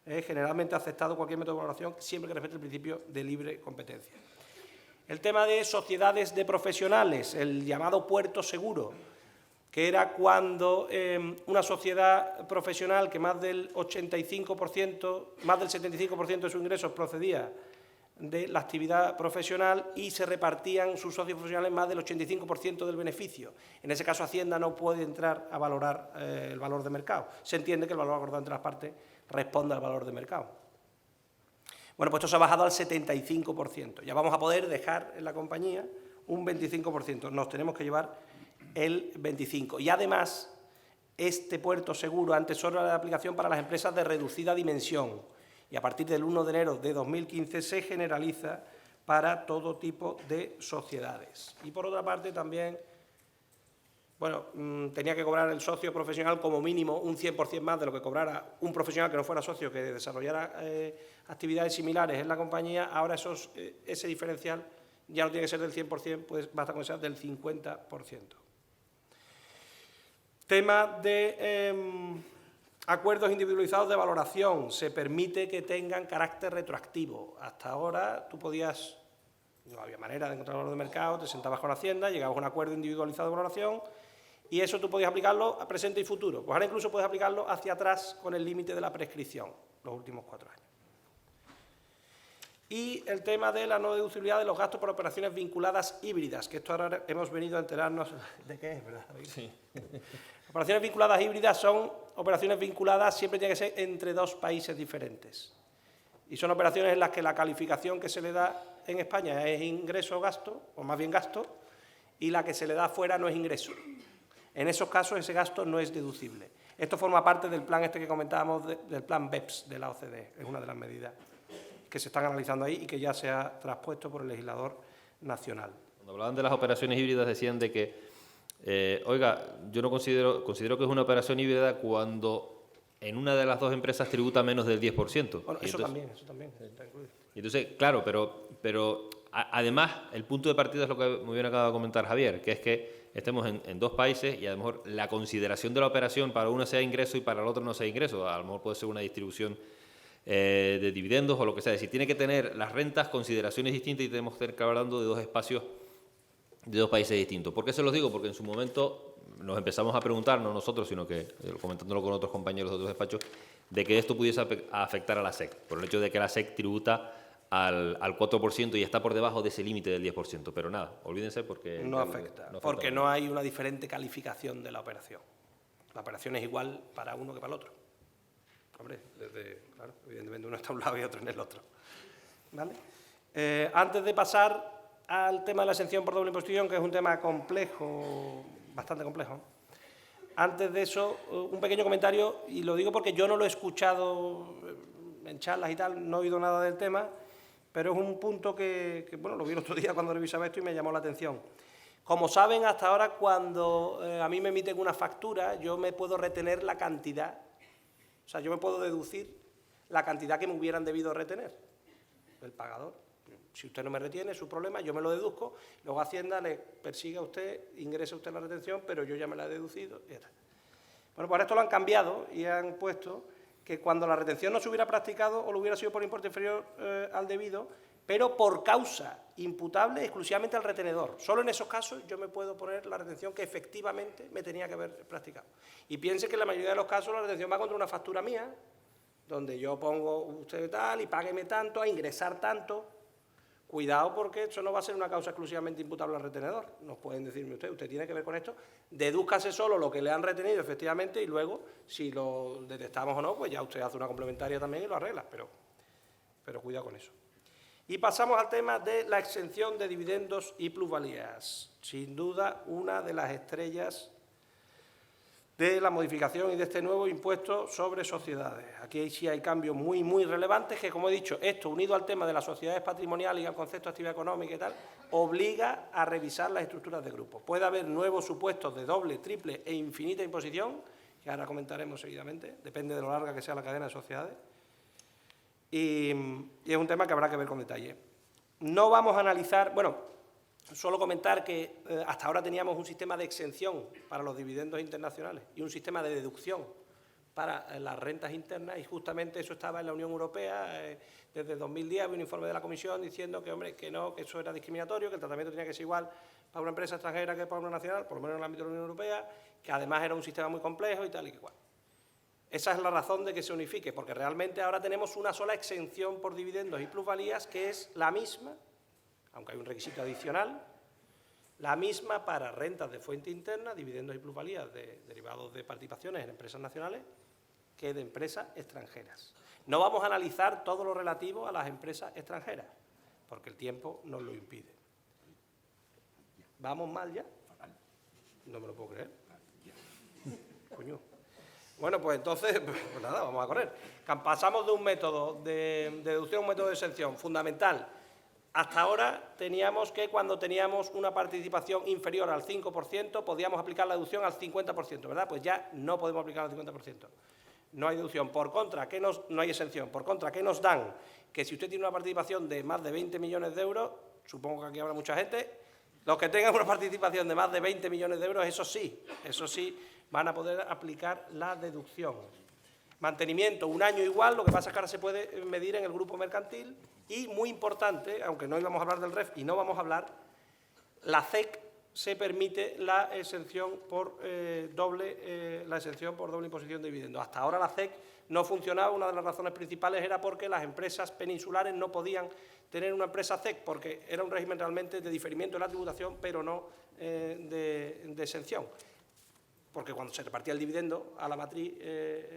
generalmente aceptado cualquier método de valoración, siempre que respete el principio de libre competencia. El tema de sociedades de profesionales, el llamado puerto seguro, que era cuando una sociedad profesional que más del 85%, más del 75% de sus ingresos procedía de la actividad profesional y se repartían sus socios profesionales más del 85% del beneficio. En ese caso, Hacienda no puede entrar a valorar el valor de mercado. Se entiende que el valor acordado entre las partes responde al valor de mercado. Bueno, pues esto se ha bajado al 75%. Ya vamos a poder dejar en la compañía un 25%. Nos tenemos que llevar el 25%. Y además, este puerto seguro antes solo era de aplicación para las empresas de reducida dimensión. Y a partir del 1 de enero de 2015 se generaliza para todo tipo de sociedades. Y por otra parte también, bueno, tenía que cobrar el socio profesional como mínimo un 100% más de lo que cobrara un profesional que no fuera socio, que desarrollara actividades similares en la compañía. Ahora ese diferencial ya no tiene que ser del 100%, pues basta con que sea del 50%. Tema de acuerdos individualizados de valoración. Se permite que tengan carácter retroactivo. Hasta ahora tú podías, no había manera de encontrar valor de mercado, te sentabas con Hacienda, llegabas a un acuerdo individualizado de valoración y eso tú podías aplicarlo a presente y futuro. Pues ahora incluso puedes aplicarlo hacia atrás con el límite de la prescripción, los últimos 4 años. Y el tema de la no deducibilidad de los gastos por operaciones vinculadas híbridas, que esto ahora hemos venido a enterarnos de qué es, ¿verdad? Sí. Operaciones vinculadas híbridas son operaciones vinculadas, siempre tiene que ser entre 2 países diferentes. Y son operaciones en las que la calificación que se le da en España es ingreso o gasto, o más bien gasto, y la que se le da fuera no es ingreso. En esos casos ese gasto no es deducible. Esto forma parte del plan este que comentábamos, del plan BEPS de la OCDE, es una de las medidas que se están analizando ahí y que ya se ha traspuesto por el legislador nacional. Cuando hablaban de las operaciones híbridas decían de que, oiga, yo no considero que es una operación híbrida cuando en una de las 2 empresas tributa menos del 10%. Bueno, eso también está incluido. Entonces, claro, pero además el punto de partida es lo que muy bien acaba de comentar Javier, que es que estemos en 2 países y a lo mejor la consideración de la operación para uno sea ingreso y para el otro no sea ingreso. A lo mejor puede ser una distribución de dividendos o lo que sea. Es decir, tiene que tener las rentas consideraciones distintas y tenemos que estar hablando de 2 espacios, de 2 países distintos. ¿Por qué se los digo? Porque en su momento nos empezamos a preguntar, no nosotros, sino que comentándolo con otros compañeros de otros despachos, de que esto pudiese afectar a la SEC, por el hecho de que la SEC tributa al 4% y está por debajo de ese límite del 10%. Pero nada, olvídense porque... No afecta, porque no hay una diferente calificación de la operación. La operación es igual para uno que para el otro. Hombre, claro, evidentemente uno está a un lado y otro en el otro. ¿Vale? Antes de pasar al tema de la exención por doble imposición, que es un tema complejo, bastante complejo, antes de eso, un pequeño comentario, y lo digo porque yo no lo he escuchado en charlas y tal, no he oído nada del tema, pero es un punto que bueno, lo vi el otro día cuando revisaba esto y me llamó la atención. Como saben, hasta ahora cuando a mí me emiten una factura, yo me puedo retener la cantidad. O sea, yo me puedo deducir la cantidad que me hubieran debido retener el pagador. Si usted no me retiene, es su problema, yo me lo deduzco, luego Hacienda le persigue a usted, ingresa usted la retención, pero yo ya me la he deducido. Y ya. Bueno, pues esto lo han cambiado y han puesto que cuando la retención no se hubiera practicado o lo hubiera sido por importe inferior al debido, pero por causa imputable exclusivamente al retenedor. Solo en esos casos yo me puedo poner la retención que efectivamente me tenía que haber practicado. Y piense que en la mayoría de los casos la retención va contra una factura mía, donde yo pongo usted tal y págueme tanto, a ingresar tanto. Cuidado, porque eso no va a ser una causa exclusivamente imputable al retenedor. Nos pueden decirme usted tiene que ver con esto, dedúzcase solo lo que le han retenido efectivamente y luego, si lo detectamos o no, pues ya usted hace una complementaria también y lo arregla, pero cuidado con eso. Y pasamos al tema de la exención de dividendos y plusvalías. Sin duda, una de las estrellas de la modificación y de este nuevo impuesto sobre sociedades. Aquí sí hay cambios muy relevantes que, como he dicho, esto unido al tema de las sociedades patrimoniales y al concepto de actividad económica y tal, obliga a revisar las estructuras de grupo. Puede haber nuevos supuestos de doble, triple e infinita imposición, que ahora comentaremos seguidamente, depende de lo larga que sea la cadena de sociedades, y es un tema que habrá que ver con detalle. No vamos a analizar, solo comentar que hasta ahora teníamos un sistema de exención para los dividendos internacionales y un sistema de deducción para las rentas internas, y justamente eso estaba en la Unión Europea. Desde 2010 había un informe de la Comisión diciendo que, hombre, que no, que eso era discriminatorio, que el tratamiento tenía que ser igual para una empresa extranjera que para una nacional, por lo menos en el ámbito de la Unión Europea, que además era un sistema muy complejo y tal y que cual. Esa es la razón de que se unifique, porque realmente ahora tenemos una sola exención por dividendos y plusvalías, que es la misma, aunque hay un requisito adicional, la misma para rentas de fuente interna, dividendos y plusvalías derivados de participaciones en empresas nacionales, que de empresas extranjeras. No vamos a analizar todo lo relativo a las empresas extranjeras, porque el tiempo nos lo impide. ¿Vamos mal ya? No me lo puedo creer. Coño. Bueno, pues entonces, pues nada, vamos a correr. Pasamos de un método de deducción a un método de exención fundamental. Hasta ahora teníamos que cuando teníamos una participación inferior al 5% podíamos aplicar la deducción al 50%, ¿verdad? Pues ya no podemos aplicar al 50%. No hay deducción. Por contra, no hay exención. Por contra, ¿qué nos dan? Que si usted tiene una participación de más de 20 millones de euros, supongo que aquí habrá mucha gente, los que tengan una participación de más de 20 millones de euros, eso sí, van a poder aplicar la deducción. Mantenimiento, un año igual, lo que pasa es que ahora se puede medir en el grupo mercantil y, muy importante, aunque no íbamos a hablar del REF y no vamos a hablar, la CEC se permite la exención por doble imposición de dividendos. Hasta ahora la CEC no funcionaba, una de las razones principales era porque las empresas peninsulares no podían tener una empresa CEC porque era un régimen realmente de diferimiento de la tributación, pero no de exención. Porque cuando se repartía el dividendo a la matriz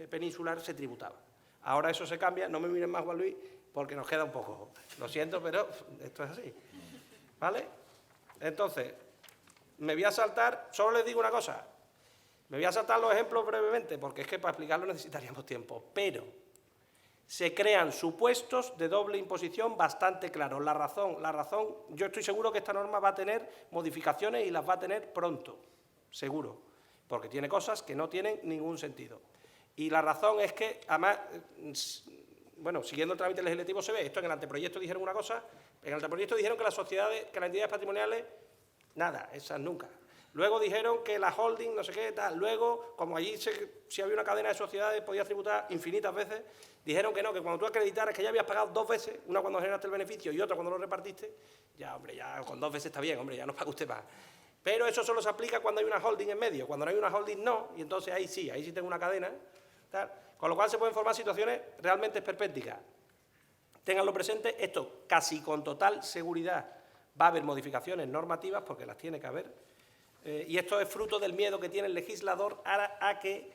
peninsular se tributaba. Ahora eso se cambia, no me miren más, Juan Luis, porque nos queda un poco. Lo siento, pero esto es así. ¿Vale? Entonces, me voy a saltar, solo les digo una cosa, me voy a saltar los ejemplos brevemente, porque es que para explicarlo necesitaríamos tiempo, pero se crean supuestos de doble imposición bastante claros. La razón, yo estoy seguro que esta norma va a tener modificaciones y las va a tener pronto, seguro, porque tiene cosas que no tienen ningún sentido. Y la razón es que, además, siguiendo el trámite legislativo se ve, esto en el anteproyecto dijeron una cosa, en el anteproyecto dijeron que las sociedades, que las entidades patrimoniales, nada, esas nunca. Luego dijeron que la holding, no sé qué, tal. Luego, como allí si había una cadena de sociedades, podía tributar infinitas veces, dijeron que no, que cuando tú acreditaras que ya habías pagado 2 veces, una cuando generaste el beneficio y otra cuando lo repartiste, ya, hombre, ya con 2 veces está bien, hombre, ya no paga usted más. Pero eso solo se aplica cuando hay una holding en medio. Cuando no hay una holding, no, y entonces ahí sí tengo una cadena, tal. Con lo cual se pueden formar situaciones realmente esperpénticas. Ténganlo presente, esto casi con total seguridad va a haber modificaciones normativas, porque las tiene que haber, y esto es fruto del miedo que tiene el legislador a que,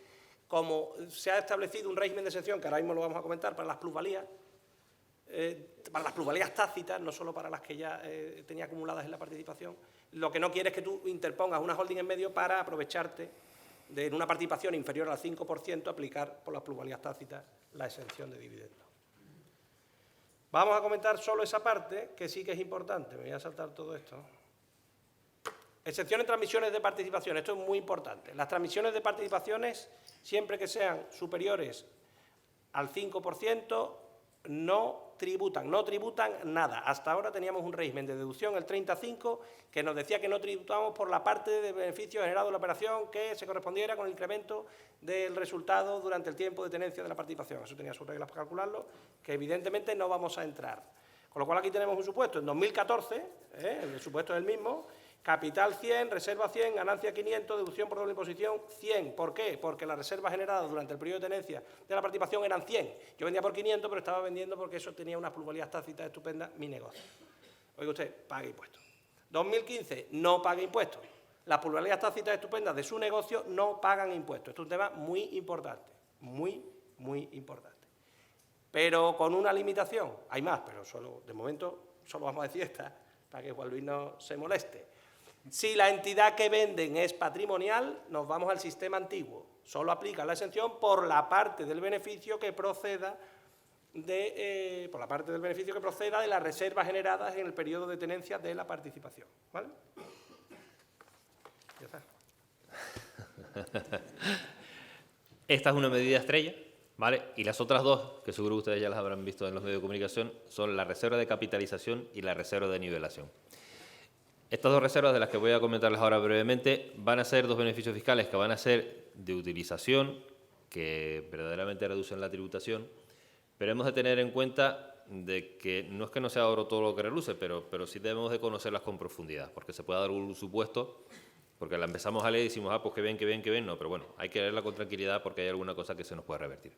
como se ha establecido un régimen de exención, que ahora mismo lo vamos a comentar, para las plusvalías tácitas, no solo para las que ya tenía acumuladas en la participación, lo que no quiere es que tú interpongas una holding en medio para aprovecharte de una participación inferior al 5%, aplicar por las plusvalías tácitas la exención de dividendos. Vamos a comentar solo esa parte, que sí que es importante. Me voy a saltar todo esto. Exención en transmisiones de participación. Esto es muy importante. Las transmisiones de participaciones, siempre que sean superiores al 5% no tributan nada. Hasta ahora teníamos un régimen de deducción, el 35, que nos decía que no tributábamos por la parte de beneficio generado en la operación que se correspondiera con el incremento del resultado durante el tiempo de tenencia de la participación. Eso tenía sus reglas para calcularlo, que evidentemente no vamos a entrar. Con lo cual aquí tenemos un supuesto en 2014, el supuesto es el mismo, capital 100, reserva 100, ganancia 500, deducción por doble imposición 100. ¿Por qué? Porque las reservas generadas durante el periodo de tenencia de la participación eran 100. Yo vendía por 500, pero estaba vendiendo porque eso tenía unas plusvalías tácitas estupendas, mi negocio. Oiga usted, pague impuestos. 2015, no pague impuestos. Las plusvalías tácitas estupendas de su negocio no pagan impuestos. Esto es un tema muy importante, muy importante. Pero con una limitación. Hay más, pero solo, de momento solo vamos a decir esta, para que Juan Luis no se moleste. Si la entidad que venden es patrimonial, nos vamos al sistema antiguo. Solo aplica la exención por la parte del beneficio que proceda de las reservas generadas en el periodo de tenencia de la participación. ¿Vale? Ya está. Esta es una medida estrella, ¿vale? Y las otras dos, que seguro ustedes ya las habrán visto en los medios de comunicación, son la reserva de capitalización y la reserva de nivelación. Estas dos reservas, de las que voy a comentarles ahora brevemente, van a ser dos beneficios fiscales que van a ser de utilización, que verdaderamente reducen la tributación, pero hemos de tener en cuenta de que no es que no sea oro todo lo que reluce, pero sí debemos de conocerlas con profundidad, porque se puede dar un supuesto, porque la empezamos a leer y decimos, pues qué bien, no, pero bueno, hay que leerla con tranquilidad porque hay alguna cosa que se nos puede revertir.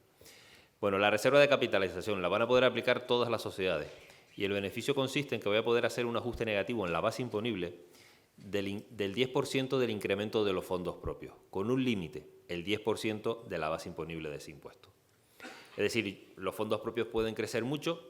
Bueno, la reserva de capitalización la van a poder aplicar todas las sociedades. Y el beneficio consiste en que voy a poder hacer un ajuste negativo en la base imponible del 10% del incremento de los fondos propios, con un límite, el 10% de la base imponible de ese impuesto. Es decir, los fondos propios pueden crecer mucho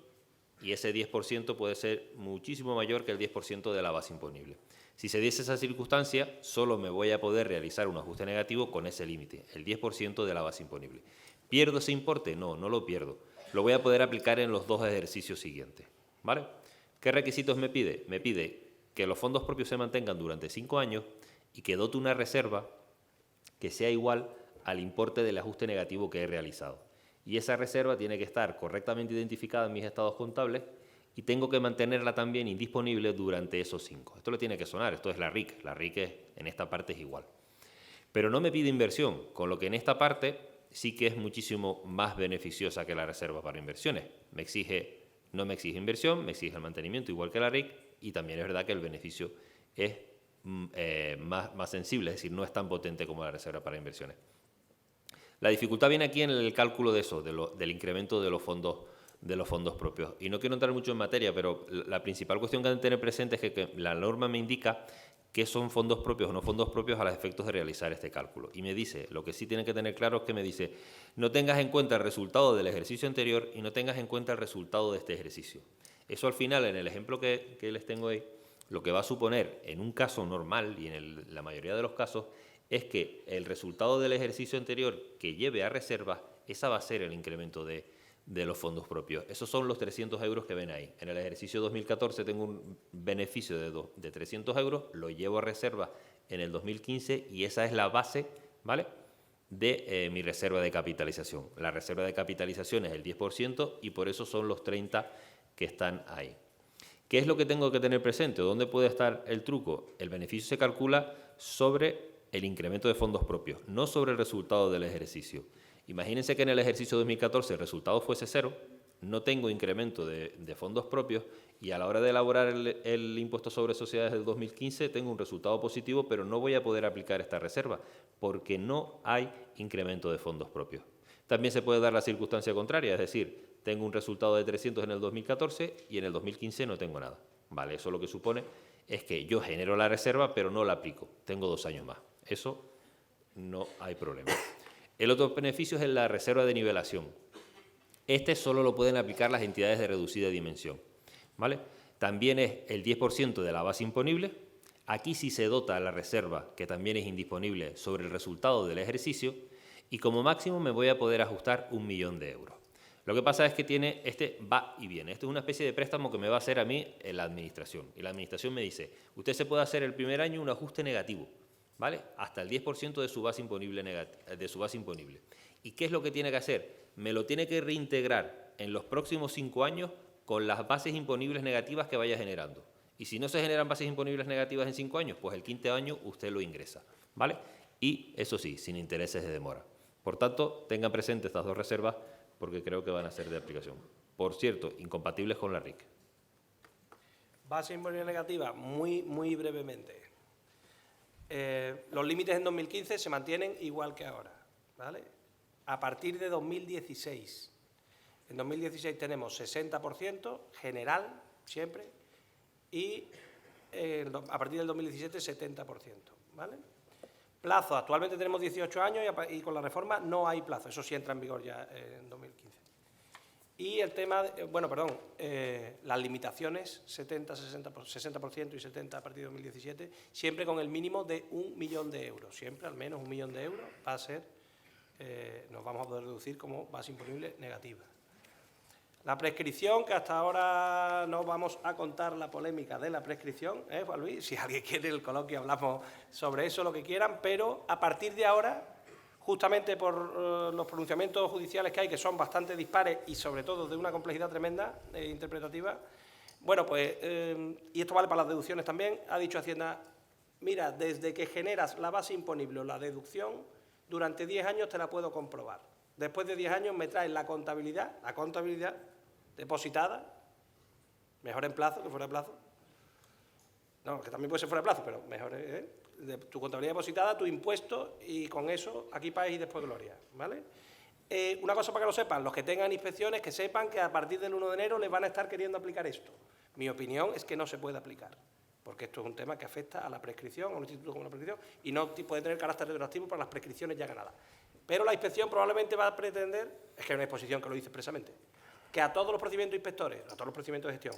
y ese 10% puede ser muchísimo mayor que el 10% de la base imponible. Si se diese esa circunstancia, solo me voy a poder realizar un ajuste negativo con ese límite, el 10% de la base imponible. ¿Pierdo ese importe? No, no lo pierdo. Lo voy a poder aplicar en los dos ejercicios siguientes. ¿Vale? ¿Qué requisitos me pide? Me pide que los fondos propios se mantengan durante 5 años y que dote una reserva que sea igual al importe del ajuste negativo que he realizado. Y esa reserva tiene que estar correctamente identificada en mis estados contables y tengo que mantenerla también indisponible durante esos 5. Esto le tiene que sonar, esto es la RIC. La RIC en esta parte es igual. Pero no me pide inversión, con lo que en esta parte sí que es muchísimo más beneficiosa que la reserva para inversiones. No me exige inversión, me exige el mantenimiento igual que la RIC y también es verdad que el beneficio es más sensible, es decir, no es tan potente como la reserva para inversiones. La dificultad viene aquí en el cálculo de eso, del incremento de los fondos propios. Y no quiero entrar mucho en materia, pero la principal cuestión que han de tener presente es que la norma me indica qué son fondos propios o no fondos propios a los efectos de realizar este cálculo. Y me dice, lo que sí tienen que tener claro es que me dice, no tengas en cuenta el resultado del ejercicio anterior y no tengas en cuenta el resultado de este ejercicio. Eso al final, en el ejemplo que les tengo ahí, lo que va a suponer en un caso normal y en la mayoría de los casos es que el resultado del ejercicio anterior que lleve a reserva, esa va a ser el incremento de los fondos propios. Esos son los 300 euros que ven ahí. En el ejercicio 2014 tengo un beneficio de 300 euros, lo llevo a reserva en el 2015 y esa es la base, ¿vale?, de mi reserva de capitalización. La reserva de capitalización es el 10% y por eso son los 30 que están ahí. ¿Qué es lo que tengo que tener presente? ¿Dónde puede estar el truco? El beneficio se calcula sobre el incremento de fondos propios, no sobre el resultado del ejercicio. Imagínense que en el ejercicio 2014 el resultado fuese 0, no tengo incremento de fondos propios y a la hora de elaborar el impuesto sobre sociedades del 2015 tengo un resultado positivo, pero no voy a poder aplicar esta reserva porque no hay incremento de fondos propios. También se puede dar la circunstancia contraria, es decir, tengo un resultado de 300 en el 2014 y en el 2015 no tengo nada. Vale, eso lo que supone es que yo genero la reserva, pero no la aplico. Tengo 2 años más. Eso no hay problema. El otro beneficio es en la reserva de nivelación. Este solo lo pueden aplicar las entidades de reducida dimensión, ¿vale? También es el 10% de la base imponible. Aquí sí se dota la reserva, que también es indisponible, sobre el resultado del ejercicio y como máximo me voy a poder ajustar 1 millón de euros. Lo que pasa es que este va y viene. Esto es una especie de préstamo que me va a hacer a mí en la administración. Y la administración me dice, usted se puede hacer el primer año un ajuste negativo. ¿vale? Hasta el 10% de su base imponible ¿Y qué es lo que tiene que hacer? Me lo tiene que reintegrar en los próximos 5 años con las bases imponibles negativas que vaya generando. Y si no se generan bases imponibles negativas en 5 años, pues el 5.º año usted lo ingresa, ¿vale? Y eso sí, sin intereses de demora. Por tanto, tengan presentes estas dos reservas porque creo que van a ser de aplicación. Por cierto, incompatibles con la RIC. Base imponible negativa, muy brevemente. Los límites en 2015 se mantienen igual que ahora, ¿vale? A partir de 2016. En 2016 tenemos 60% general, siempre, y a partir del 2017 70%, ¿vale? Plazo, actualmente tenemos 18 años y con la reforma no hay plazo, eso sí entra en vigor ya en 2015. Y el tema, las limitaciones, 60% y 70% a partir de 2017, siempre con el mínimo de 1 millón de euros, siempre al menos 1 millón de euros va a ser, nos vamos a poder reducir como base imponible negativa. La prescripción, que hasta ahora no vamos a contar la polémica de la prescripción, Juan Luis, si alguien quiere el coloquio hablamos sobre eso, lo que quieran, pero a partir de ahora, justamente por los pronunciamientos judiciales que hay, que son bastante dispares y sobre todo de una complejidad tremenda interpretativa, bueno, pues, y esto vale para las deducciones también, ha dicho Hacienda, mira, desde que generas la base imponible o la deducción, durante 10 años te la puedo comprobar. Después de 10 años me traes la contabilidad depositada, mejor en plazo que fuera de plazo. No, que también puede ser fuera de plazo, pero mejor, de tu contabilidad depositada, tu impuesto, y con eso aquí paz y después gloria, ¿vale? Una cosa para que lo sepan, los que tengan inspecciones, que sepan que a partir del 1 de enero les van a estar queriendo aplicar esto. Mi opinión es que no se puede aplicar, porque esto es un tema que afecta a la prescripción, a un instituto como la prescripción, y no puede tener carácter retroactivo para las prescripciones ya ganadas. Pero la inspección probablemente va a pretender, es que hay una disposición que lo dice expresamente, que a todos los procedimientos inspectores, a todos los procedimientos de gestión,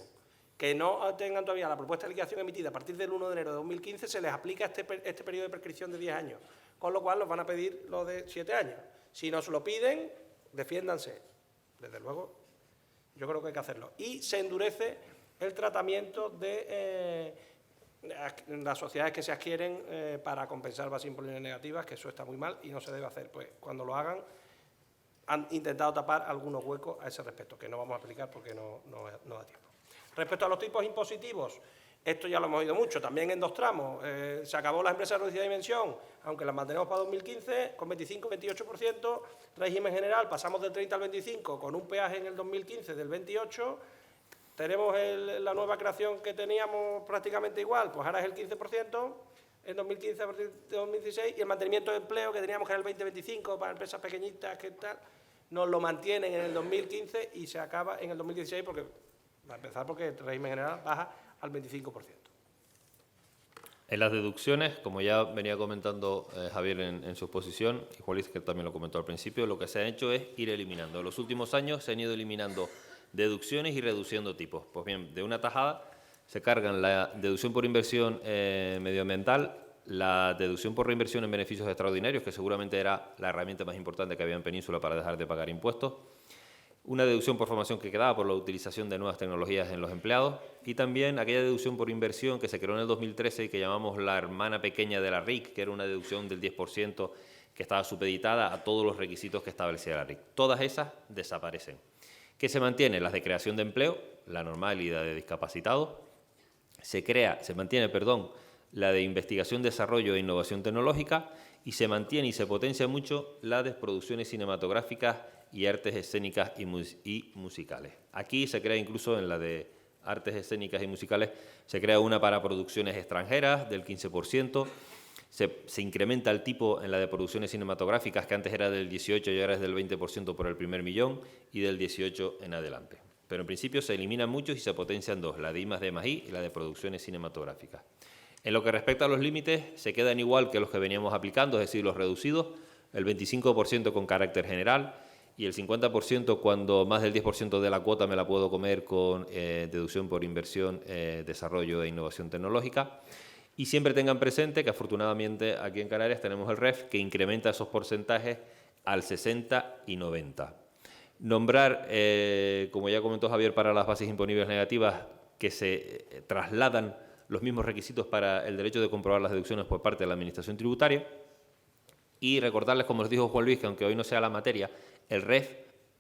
que no tengan todavía la propuesta de liquidación emitida a partir del 1 de enero de 2015, se les aplica este periodo de prescripción de 10 años, con lo cual nos van a pedir lo de 7 años. Si nos lo piden, defiéndanse. Desde luego, yo creo que hay que hacerlo. Y se endurece el tratamiento de las sociedades que se adquieren para compensar bases imponibles negativas, que eso está muy mal y no se debe hacer. Pues cuando lo hagan, han intentado tapar algunos huecos a ese respecto, que no vamos a aplicar porque no da tiempo. Respecto a los tipos impositivos, esto ya lo hemos oído mucho, también en 2 tramos. Se acabó las empresas de reducida dimensión, aunque las mantenemos para 2015, con 25-28%, régimen general, pasamos del 30 al 25, con un peaje en el 2015 del 28%, tenemos la nueva creación que teníamos prácticamente igual, pues ahora es el 15%, en 2015 a partir de 2016, y el mantenimiento de empleo que teníamos que era el 20-25 para empresas pequeñitas, que tal, nos lo mantienen en el 2015 y se acaba en el 2016, porque, va a empezar porque el régimen general baja al 25%. En las deducciones, como ya venía comentando Javier en su exposición, y Juan Luis, que también lo comentó al principio, lo que se ha hecho es ir eliminando. En los últimos años se han ido eliminando deducciones y reduciendo tipos. Pues bien, de una tajada se cargan la deducción por inversión medioambiental, la deducción por reinversión en beneficios extraordinarios, que seguramente era la herramienta más importante que había en Península para dejar de pagar impuestos, una deducción por formación que quedaba por la utilización de nuevas tecnologías en los empleados y también aquella deducción por inversión que se creó en el 2013 y que llamamos la hermana pequeña de la RIC, que era una deducción del 10% que estaba supeditada a todos los requisitos que establecía la RIC. Todas esas desaparecen. ¿Qué se mantiene? Las de creación de empleo, la normal y la de discapacitados. Se mantiene la de investigación, desarrollo e innovación tecnológica y se mantiene y se potencia mucho la de producciones cinematográficas y artes escénicas y musicales. Aquí se crea incluso en la de artes escénicas y musicales, se crea una para producciones extranjeras del 15%, se incrementa el tipo en la de producciones cinematográficas, que antes era del 18% y ahora es del 20% por el primer millón, y del 18% en adelante. Pero en principio se eliminan muchos y se potencian 2, la de I+D+I y la de producciones cinematográficas. En lo que respecta a los límites, se quedan igual que los que veníamos aplicando, es decir, los reducidos, el 25% con carácter general y el 50% cuando más del 10% de la cuota me la puedo comer con deducción por inversión, desarrollo e innovación tecnológica. Y siempre tengan presente que afortunadamente aquí en Canarias tenemos el REF que incrementa esos porcentajes al 60 y 90. Nombrar, como ya comentó Javier, para las bases imponibles negativas que se trasladan los mismos requisitos para el derecho de comprobar las deducciones por parte de la Administración tributaria. Y recordarles, como les dijo Juan Luis, que aunque hoy no sea la materia, el REF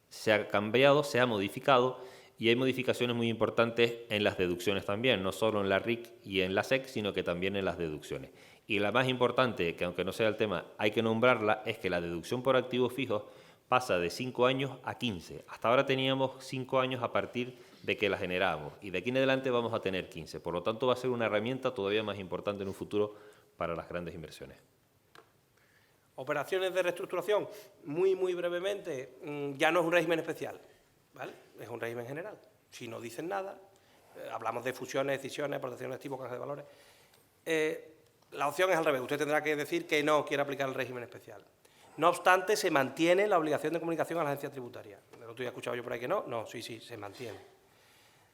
se ha cambiado, se ha modificado y hay modificaciones muy importantes en las deducciones también, no solo en la RIC y en la SEC, sino que también en las deducciones. Y la más importante, que aunque no sea el tema, hay que nombrarla, es que la deducción por activos fijos pasa de 5 años a 15. Hasta ahora teníamos 5 años a partir de que la generábamos y de aquí en adelante vamos a tener 15. Por lo tanto, va a ser una herramienta todavía más importante en un futuro para las grandes inversiones. Operaciones de reestructuración, muy brevemente, ya no es un régimen especial, ¿vale? Es un régimen general. Si no dicen nada, hablamos de fusiones, escisiones, aportaciones de activos, cajas de valores. La opción es al revés, usted tendrá que decir que no quiere aplicar el régimen especial. No obstante, se mantiene la obligación de comunicación a la agencia tributaria. El otro día he escuchado yo por ahí que no, sí, se mantiene.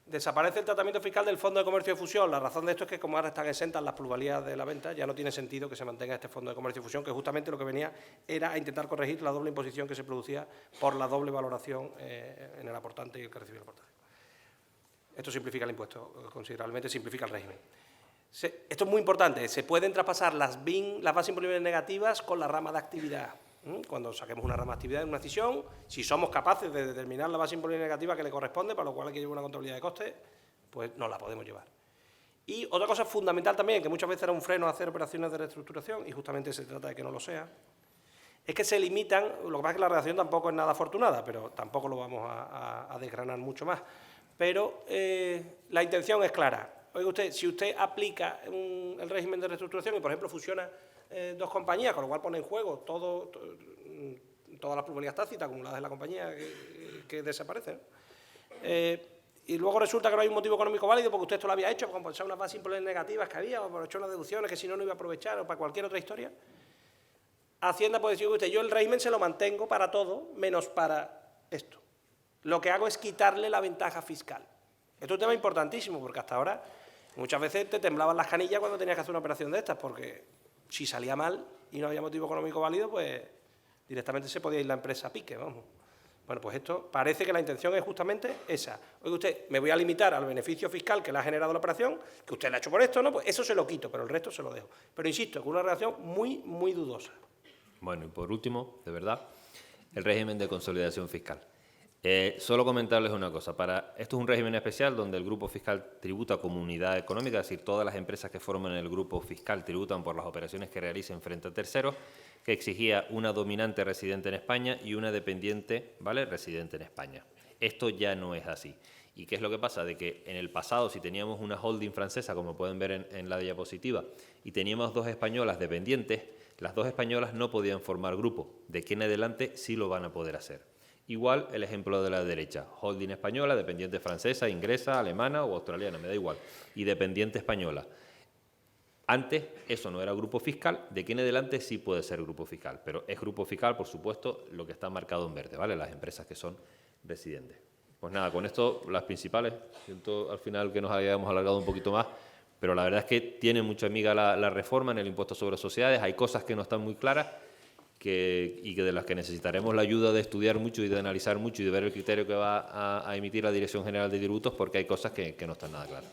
Desaparece el tratamiento fiscal del Fondo de Comercio de Fusión. La razón de esto es que como ahora están exentas las plusvalías de la venta, ya no tiene sentido que se mantenga este Fondo de Comercio de Fusión, que justamente lo que venía era a intentar corregir la doble imposición que se producía por la doble valoración en el aportante y el que recibe el aportante. Esto simplifica el impuesto, considerablemente simplifica el régimen. Esto es muy importante, se pueden traspasar las bases imponibles negativas con la rama de actividad. Cuando saquemos una rama de actividad en una decisión, si somos capaces de determinar la base imponible negativa que le corresponde, para lo cual hay que llevar una contabilidad de costes, pues nos la podemos llevar. Y otra cosa fundamental también, que muchas veces era un freno a hacer operaciones de reestructuración, y justamente se trata de que no lo sea, es que se limitan, lo que pasa es que la redacción tampoco es nada afortunada, pero tampoco lo vamos a desgranar mucho más, pero la intención es clara. Oiga usted, si usted aplica el régimen de reestructuración y, por ejemplo, fusiona dos compañías, con lo cual pone en juego todas las plusvalías tácitas acumuladas en la compañía que desaparecen, y luego resulta que no hay un motivo económico válido porque usted esto lo había hecho para compensar unas bases imponibles negativas que había, o por hecho unas deducciones que si no iba a aprovechar, o para cualquier otra historia, Hacienda puede decir, usted, yo el régimen se lo mantengo para todo, menos para esto. Lo que hago es quitarle la ventaja fiscal. Esto es un tema importantísimo, porque hasta ahora muchas veces te temblaban las canillas cuando tenías que hacer una operación de estas, porque si salía mal y no había motivo económico válido, pues directamente se podía ir la empresa a pique, vamos. Bueno, pues esto parece que la intención es justamente esa. Oiga usted, me voy a limitar al beneficio fiscal que le ha generado la operación, que usted le ha hecho por esto, ¿no? Pues eso se lo quito, pero el resto se lo dejo. Pero insisto, con una relación muy dudosa. Bueno, y por último, de verdad, el régimen de consolidación fiscal. Solo comentarles una cosa. Esto es un régimen especial donde el grupo fiscal tributa como unidad económica, es decir, todas las empresas que forman el grupo fiscal tributan por las operaciones que realicen frente a terceros, que exigía una dominante residente en España y una dependiente, ¿vale?, residente en España. Esto ya no es así. ¿Y qué es lo que pasa? De que en el pasado, si teníamos una holding francesa, como pueden ver en la diapositiva, y teníamos dos españolas dependientes, las dos españolas no podían formar grupo. De aquí en adelante sí lo van a poder hacer. Igual el ejemplo de la derecha, holding española, dependiente francesa, inglesa, alemana o australiana, me da igual, y dependiente española. Antes eso no era grupo fiscal, de aquí en adelante sí puede ser grupo fiscal, pero es grupo fiscal, por supuesto, lo que está marcado en verde, ¿vale? Las empresas que son residentes. Pues nada, con esto las principales, siento al final que nos hayamos alargado un poquito más, pero la verdad es que tiene mucha miga la reforma en el impuesto sobre sociedades, hay cosas que no están muy claras, y que de las que necesitaremos la ayuda de estudiar mucho y de analizar mucho y de ver el criterio que va a emitir la Dirección General de Tributos, porque hay cosas que no están nada claras.